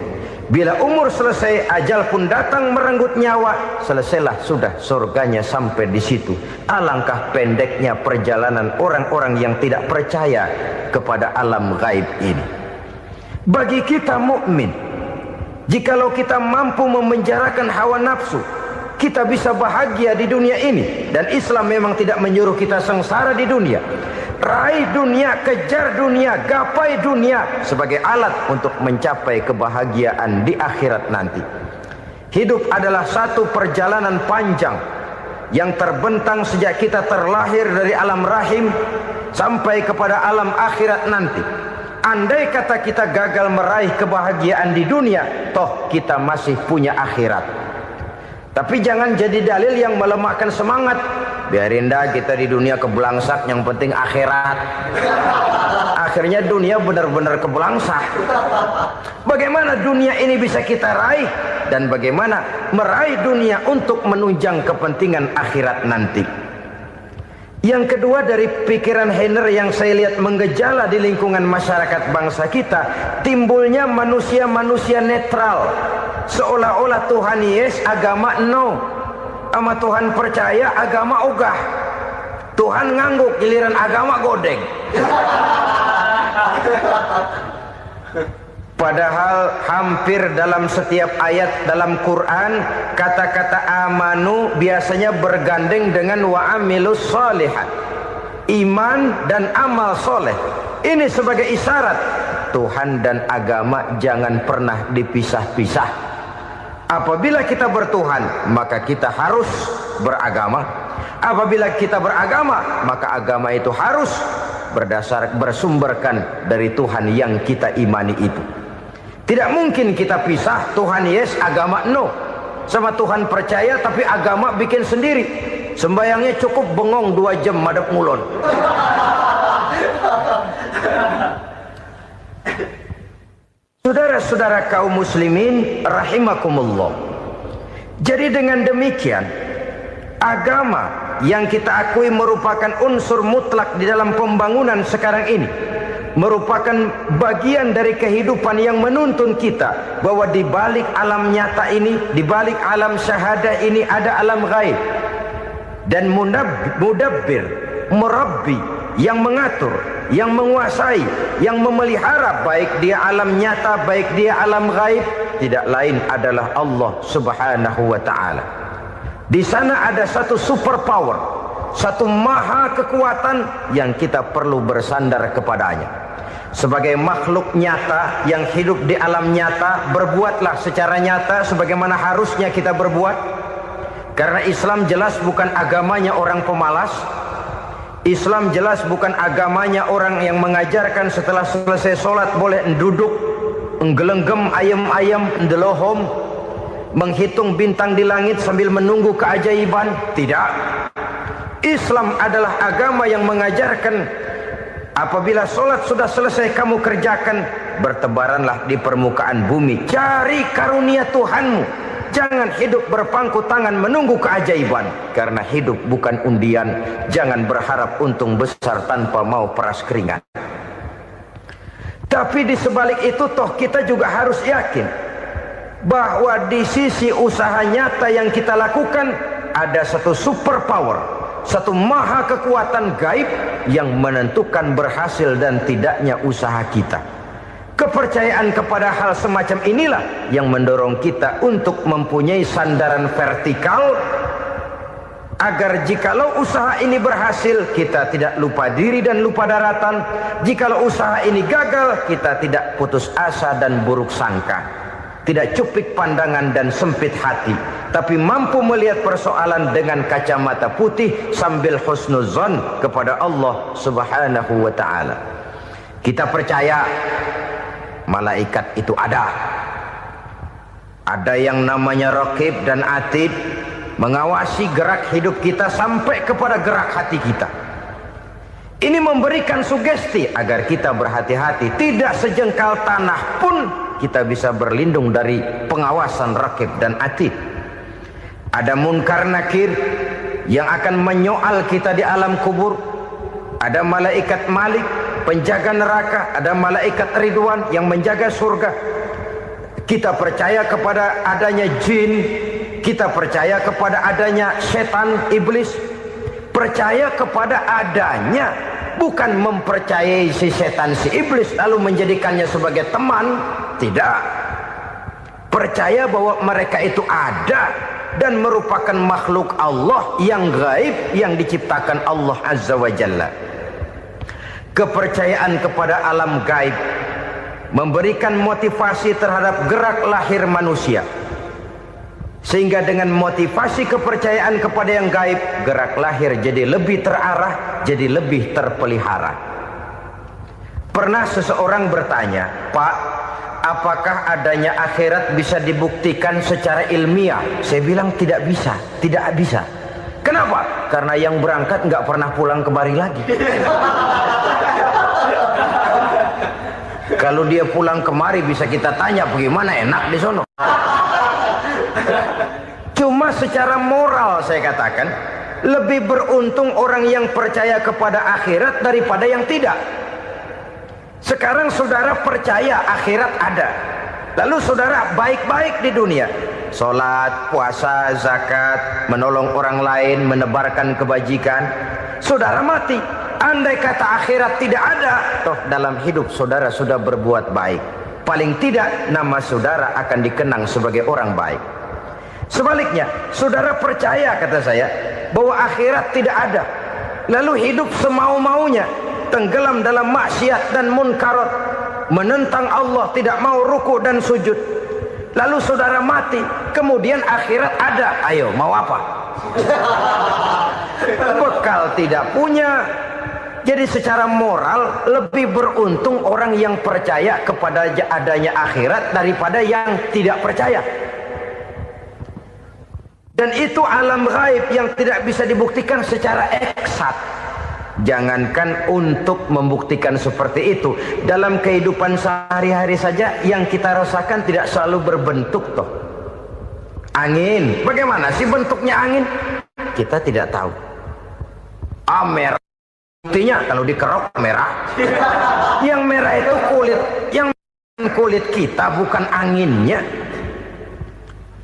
Bila umur selesai, ajal pun datang merenggut nyawa, selesailah sudah surganya sampai di situ. Alangkah pendeknya perjalanan orang-orang yang tidak percaya kepada alam gaib ini. Bagi kita mukmin, jikalau kita mampu memenjarakan hawa nafsu, kita bisa bahagia di dunia ini. Dan Islam memang tidak menyuruh kita sengsara di dunia. Raih dunia, kejar dunia, gapai dunia sebagai alat untuk mencapai kebahagiaan di akhirat nanti. Hidup adalah satu perjalanan panjang yang terbentang sejak kita terlahir dari alam rahim sampai kepada alam akhirat nanti. Andai kata kita gagal meraih kebahagiaan di dunia, toh kita masih punya akhirat. Tapi jangan jadi dalil yang melemahkan semangat. Biarin dah kita di dunia kebelangsak, yang penting akhirat. Akhirnya dunia benar-benar kebelangsak. Bagaimana dunia ini bisa kita raih, dan bagaimana meraih dunia untuk menunjang kepentingan akhirat nanti. Yang kedua dari pikiran Henner yang saya lihat menggejala di lingkungan masyarakat bangsa kita, timbulnya manusia-manusia netral. Seolah-olah Tuhan yes, agama no. Sama Tuhan percaya, agama ogah. Tuhan ngangguk, giliran agama godeng. Padahal hampir dalam setiap ayat dalam Quran, kata-kata amanu biasanya bergandeng dengan wa amilus shalihat. iman dan amal soleh. Ini sebagai isyarat Tuhan dan agama jangan pernah dipisah-pisah. Apabila kita bertuhan, maka kita harus beragama. Apabila kita beragama, maka agama itu harus bersumberkan dari Tuhan yang kita imani itu. Tidak mungkin kita pisah, Tuhan yes, agama no. Sama Tuhan percaya tapi agama bikin sendiri. Sembayangnya cukup bengong 2 jam madep mulon. Saudara-saudara kaum muslimin rahimakumullah. Jadi dengan demikian, agama yang kita akui merupakan unsur mutlak di dalam pembangunan sekarang ini, merupakan bagian dari kehidupan yang menuntun kita bahwa di balik alam nyata ini, di balik alam syahadah ini ada alam gaib. Dan mudabbir, murabbi, yang mengatur, yang menguasai, yang memelihara baik dia alam nyata, baik dia alam gaib, tidak lain adalah Allah Subhanahu wa ta'ala. Di sana ada satu super power, satu maha kekuatan yang kita perlu bersandar kepadanya. Sebagai makhluk nyata yang hidup di alam nyata, berbuatlah secara nyata sebagaimana harusnya kita berbuat. Karena Islam jelas bukan agamanya orang pemalas. Islam jelas bukan agamanya orang yang mengajarkan setelah selesai sholat boleh duduk, nggelenggem ayam-ayam, ndelohom, menghitung bintang di langit sambil menunggu keajaiban. Tidak. Islam adalah agama yang mengajarkan apabila sholat sudah selesai kamu kerjakan, bertebaranlah di permukaan bumi, cari karunia Tuhanmu. Jangan hidup berpangku tangan menunggu keajaiban. Karena hidup bukan undian. Jangan berharap untung besar tanpa mau peras keringat. Tapi di sebalik itu toh kita juga harus yakin bahwa di sisi usaha nyata yang kita lakukan ada satu super power, satu maha kekuatan gaib yang menentukan berhasil dan tidaknya usaha kita. Kepercayaan kepada hal semacam inilah yang mendorong kita untuk mempunyai sandaran vertikal, agar jikalau usaha ini berhasil, kita tidak lupa diri dan lupa daratan. Jikalau usaha ini gagal, kita tidak putus asa dan buruk sangka, tidak cupik pandangan dan sempit hati, tapi mampu melihat persoalan dengan kacamata putih sambil husnuzon kepada Allah Subhanahu wa ta'ala. Kita percaya malaikat itu ada. Ada yang namanya raqib dan atid, mengawasi gerak hidup kita sampai kepada gerak hati kita. Ini memberikan sugesti agar kita berhati-hati. Tidak sejengkal tanah pun kita bisa berlindung dari pengawasan raqib dan atid. Ada munkar nakir yang akan menyoal kita di alam kubur. Ada malaikat Malik, penjaga neraka. Ada malaikat Ridwan yang menjaga surga. Kita percaya kepada adanya jin, kita percaya kepada adanya setan, iblis. Percaya kepada adanya, bukan mempercayai si setan, si iblis lalu menjadikannya sebagai teman. Tidak. Percaya bahwa mereka itu ada dan merupakan makhluk Allah yang gaib, yang diciptakan Allah Azza wa Jalla. Kepercayaan kepada alam gaib memberikan motivasi terhadap gerak lahir manusia, sehingga dengan motivasi kepercayaan kepada yang gaib, gerak lahir jadi lebih terarah, jadi lebih terpelihara. Pernah seseorang bertanya, "Pak, apakah adanya akhirat bisa dibuktikan secara ilmiah?" Saya bilang tidak bisa, tidak bisa. Kenapa? Karena yang berangkat nggak pernah pulang kembali lagi. Kalau dia pulang kemari bisa kita tanya bagaimana enak di sono. Cuma secara moral saya katakan, lebih beruntung orang yang percaya kepada akhirat daripada yang tidak. Sekarang saudara percaya akhirat ada, lalu saudara baik-baik di dunia, sholat, puasa, zakat, menolong orang lain, menebarkan kebajikan. Saudara mati, andai kata akhirat tidak ada, toh dalam hidup saudara sudah berbuat baik. Paling tidak nama saudara akan dikenang sebagai orang baik. Sebaliknya, saudara percaya, kata saya, bahwa akhirat tidak ada, lalu hidup semau-maunya, tenggelam dalam maksiat dan munkarat, menentang Allah, tidak mau ruku dan sujud. Lalu saudara mati, kemudian akhirat ada, ayo mau apa? Bekal tidak punya. Jadi secara moral lebih beruntung orang yang percaya kepada adanya akhirat daripada yang tidak percaya. Dan itu alam gaib yang tidak bisa dibuktikan secara eksat. Jangankan untuk membuktikan seperti itu, dalam kehidupan sehari-hari saja yang kita rasakan tidak selalu berbentuk toh. Angin, bagaimana sih bentuknya angin? Kita tidak tahu. Merah, buktinya kalau dikerok merah. Yang merah itu kulit, yang kulit kita bukan anginnya.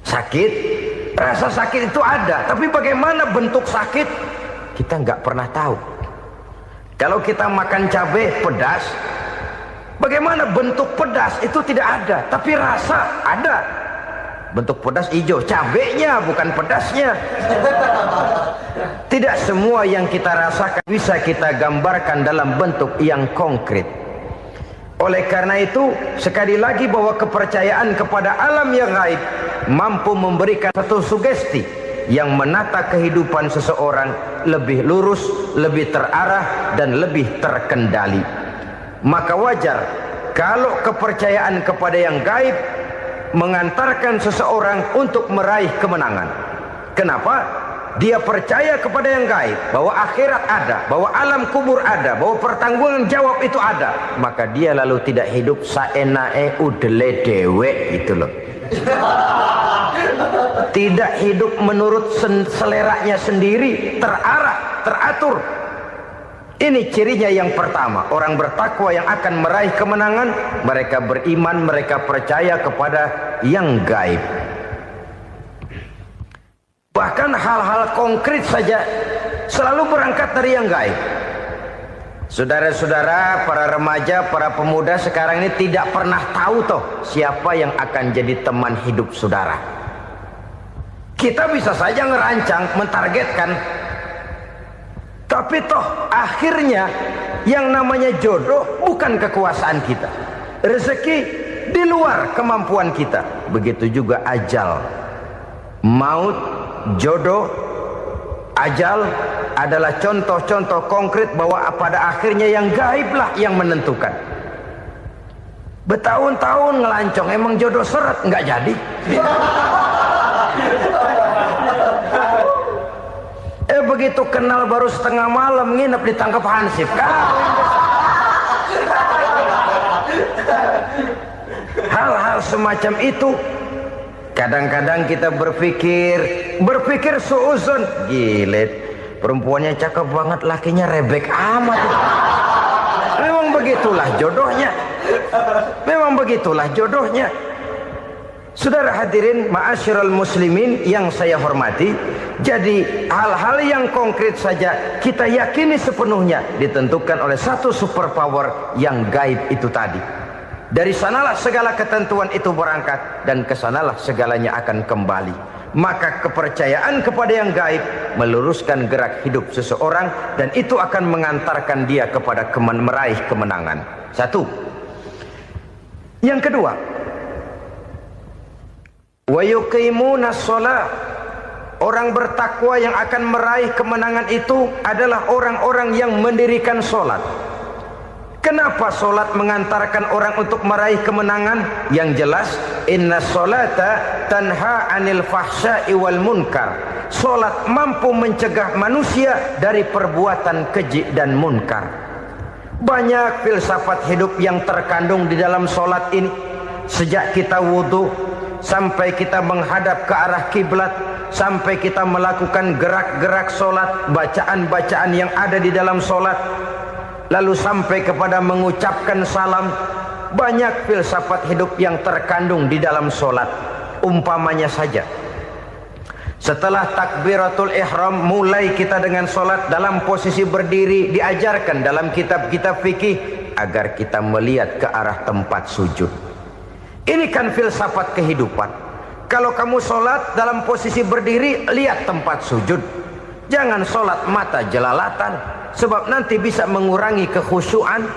Sakit, rasa sakit itu ada, tapi bagaimana bentuk sakit? Kita nggak pernah tahu. Kalau kita makan cabai pedas, bagaimana bentuk pedas itu tidak ada, tapi rasa ada. Bentuk pedas hijau, cabenya bukan pedasnya. Tidak semua yang kita rasakan bisa kita gambarkan dalam bentuk yang konkret. Oleh karena itu, sekali lagi bahwa kepercayaan kepada alam yang gaib mampu memberikan satu sugesti yang menata kehidupan seseorang lebih lurus, lebih terarah, dan lebih terkendali. Maka wajar kalau kepercayaan kepada yang gaib mengantarkan seseorang untuk meraih kemenangan. Kenapa? Dia percaya kepada yang gaib, bahwa akhirat ada, bahwa alam kubur ada, bahwa pertanggungan jawab itu ada. Maka dia lalu tidak hidup saenae udele dewe, itu loh. Tidak hidup menurut seleranya sendiri, terarah, teratur. Ini cirinya yang pertama. Orang bertakwa yang akan meraih kemenangan, mereka beriman, mereka percaya kepada yang gaib. Bahkan hal-hal konkret saja selalu berangkat dari yang gaib. Saudara-saudara, para remaja, para pemuda sekarang ini tidak pernah tahu toh siapa yang akan jadi teman hidup saudara. Kita bisa saja ngerancang, mentargetkan, tapi toh akhirnya yang namanya jodoh bukan kekuasaan kita. Rezeki di luar kemampuan kita. Begitu juga ajal. Maut, jodoh, ajal adalah contoh-contoh konkret bahwa pada akhirnya yang gaiblah yang menentukan. Bertahun-tahun ngelancong, emang jodoh seret, nggak jadi. Begitu kenal baru setengah malam nginep ditangkap hansip. Hal-hal semacam itu kadang-kadang kita berpikir suuzon, gile, perempuannya cakep banget, lakinya rebek amat. Memang begitulah jodohnya. Memang begitulah jodohnya. Saudara hadirin ma'asyiral muslimin yang saya hormati, jadi hal-hal yang konkret saja kita yakini sepenuhnya ditentukan oleh satu superpower yang gaib itu tadi. Dari sanalah segala ketentuan itu berangkat dan kesanalah segalanya akan kembali. Maka kepercayaan kepada yang gaib meluruskan gerak hidup seseorang dan itu akan mengantarkan dia kepada meraih kemenangan. Satu. Yang kedua, wa yuqimuna shalah. Orang bertakwa yang akan meraih kemenangan itu adalah orang-orang yang mendirikan sholat. Kenapa sholat mengantarkan orang untuk meraih kemenangan? Yang jelas, inna sholata tanha anil fahsya'i wal munkar. Sholat mampu mencegah manusia dari perbuatan keji dan munkar. Banyak filsafat hidup yang terkandung di dalam sholat ini. Sejak kita wudhu sampai kita menghadap ke arah kiblat, sampai kita melakukan gerak-gerak sholat, bacaan-bacaan yang ada di dalam sholat, lalu sampai kepada mengucapkan salam. Banyak filsafat hidup yang terkandung di dalam sholat. Umpamanya saja, setelah takbiratul ihram mulai kita dengan sholat dalam posisi berdiri, diajarkan dalam kitab-kitab fikih agar kita melihat ke arah tempat sujud. Ini kan filsafat kehidupan. Kalau kamu sholat dalam posisi berdiri, lihat tempat sujud. Jangan sholat mata jelalatan, sebab nanti bisa mengurangi kekhusyuan.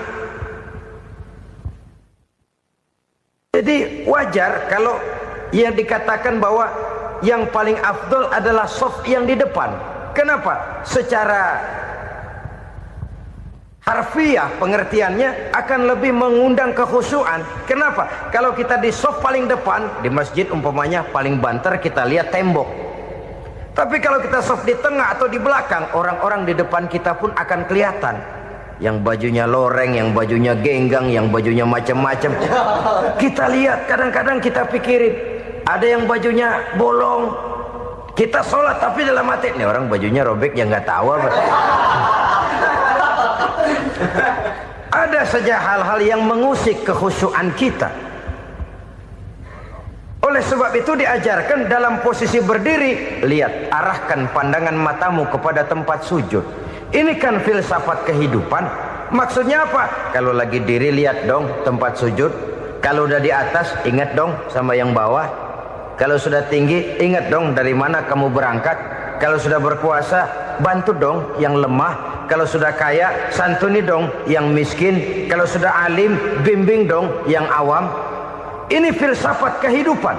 Jadi wajar kalau yang dikatakan bahwa yang paling afdol adalah shaf yang di depan. Kenapa? Secara harfiah pengertiannya akan lebih mengundang kekhusyuan. Kenapa? Kalau kita di shaf paling depan di masjid umpamanya paling banter kita lihat tembok. Tapi kalau kita shaf di tengah atau di belakang, orang-orang di depan kita pun akan kelihatan. Yang bajunya loreng, yang bajunya genggang, yang bajunya macam-macam. Kita lihat, kadang-kadang kita pikirin, ada yang bajunya bolong. Kita sholat tapi dalam hati, nih orang bajunya robek yang nggak tahu apa. Ada saja hal-hal yang mengusik kekhusyuan kita. Oleh sebab itu diajarkan dalam posisi berdiri, lihat, arahkan pandangan matamu kepada tempat sujud. Ini kan filsafat kehidupan. Maksudnya apa? Kalau lagi diri lihat dong tempat sujud. Kalau udah di atas ingat dong sama yang bawah. Kalau sudah tinggi ingat dong dari mana kamu berangkat. Kalau sudah berkuasa bantu dong yang lemah. Kalau sudah kaya santuni dong yang miskin. Kalau sudah alim bimbing dong yang awam. Ini filsafat kehidupan.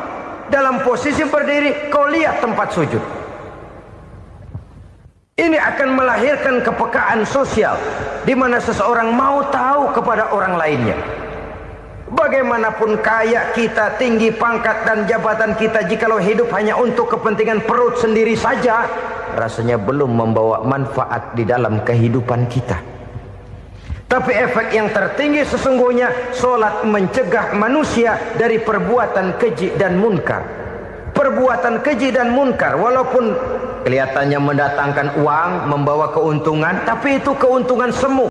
Dalam posisi berdiri kau lihat tempat sujud. Ini akan melahirkan kepekaan sosial, di mana seseorang mau tahu kepada orang lainnya. Bagaimanapun kaya kita, tinggi pangkat dan jabatan kita, jikalau hidup hanya untuk kepentingan perut sendiri saja, rasanya belum membawa manfaat di dalam kehidupan kita. Tapi efek yang tertinggi sesungguhnya, sholat mencegah manusia dari perbuatan keji dan munkar. Perbuatan keji dan munkar walaupun kelihatannya mendatangkan uang, membawa keuntungan, tapi itu keuntungan semu.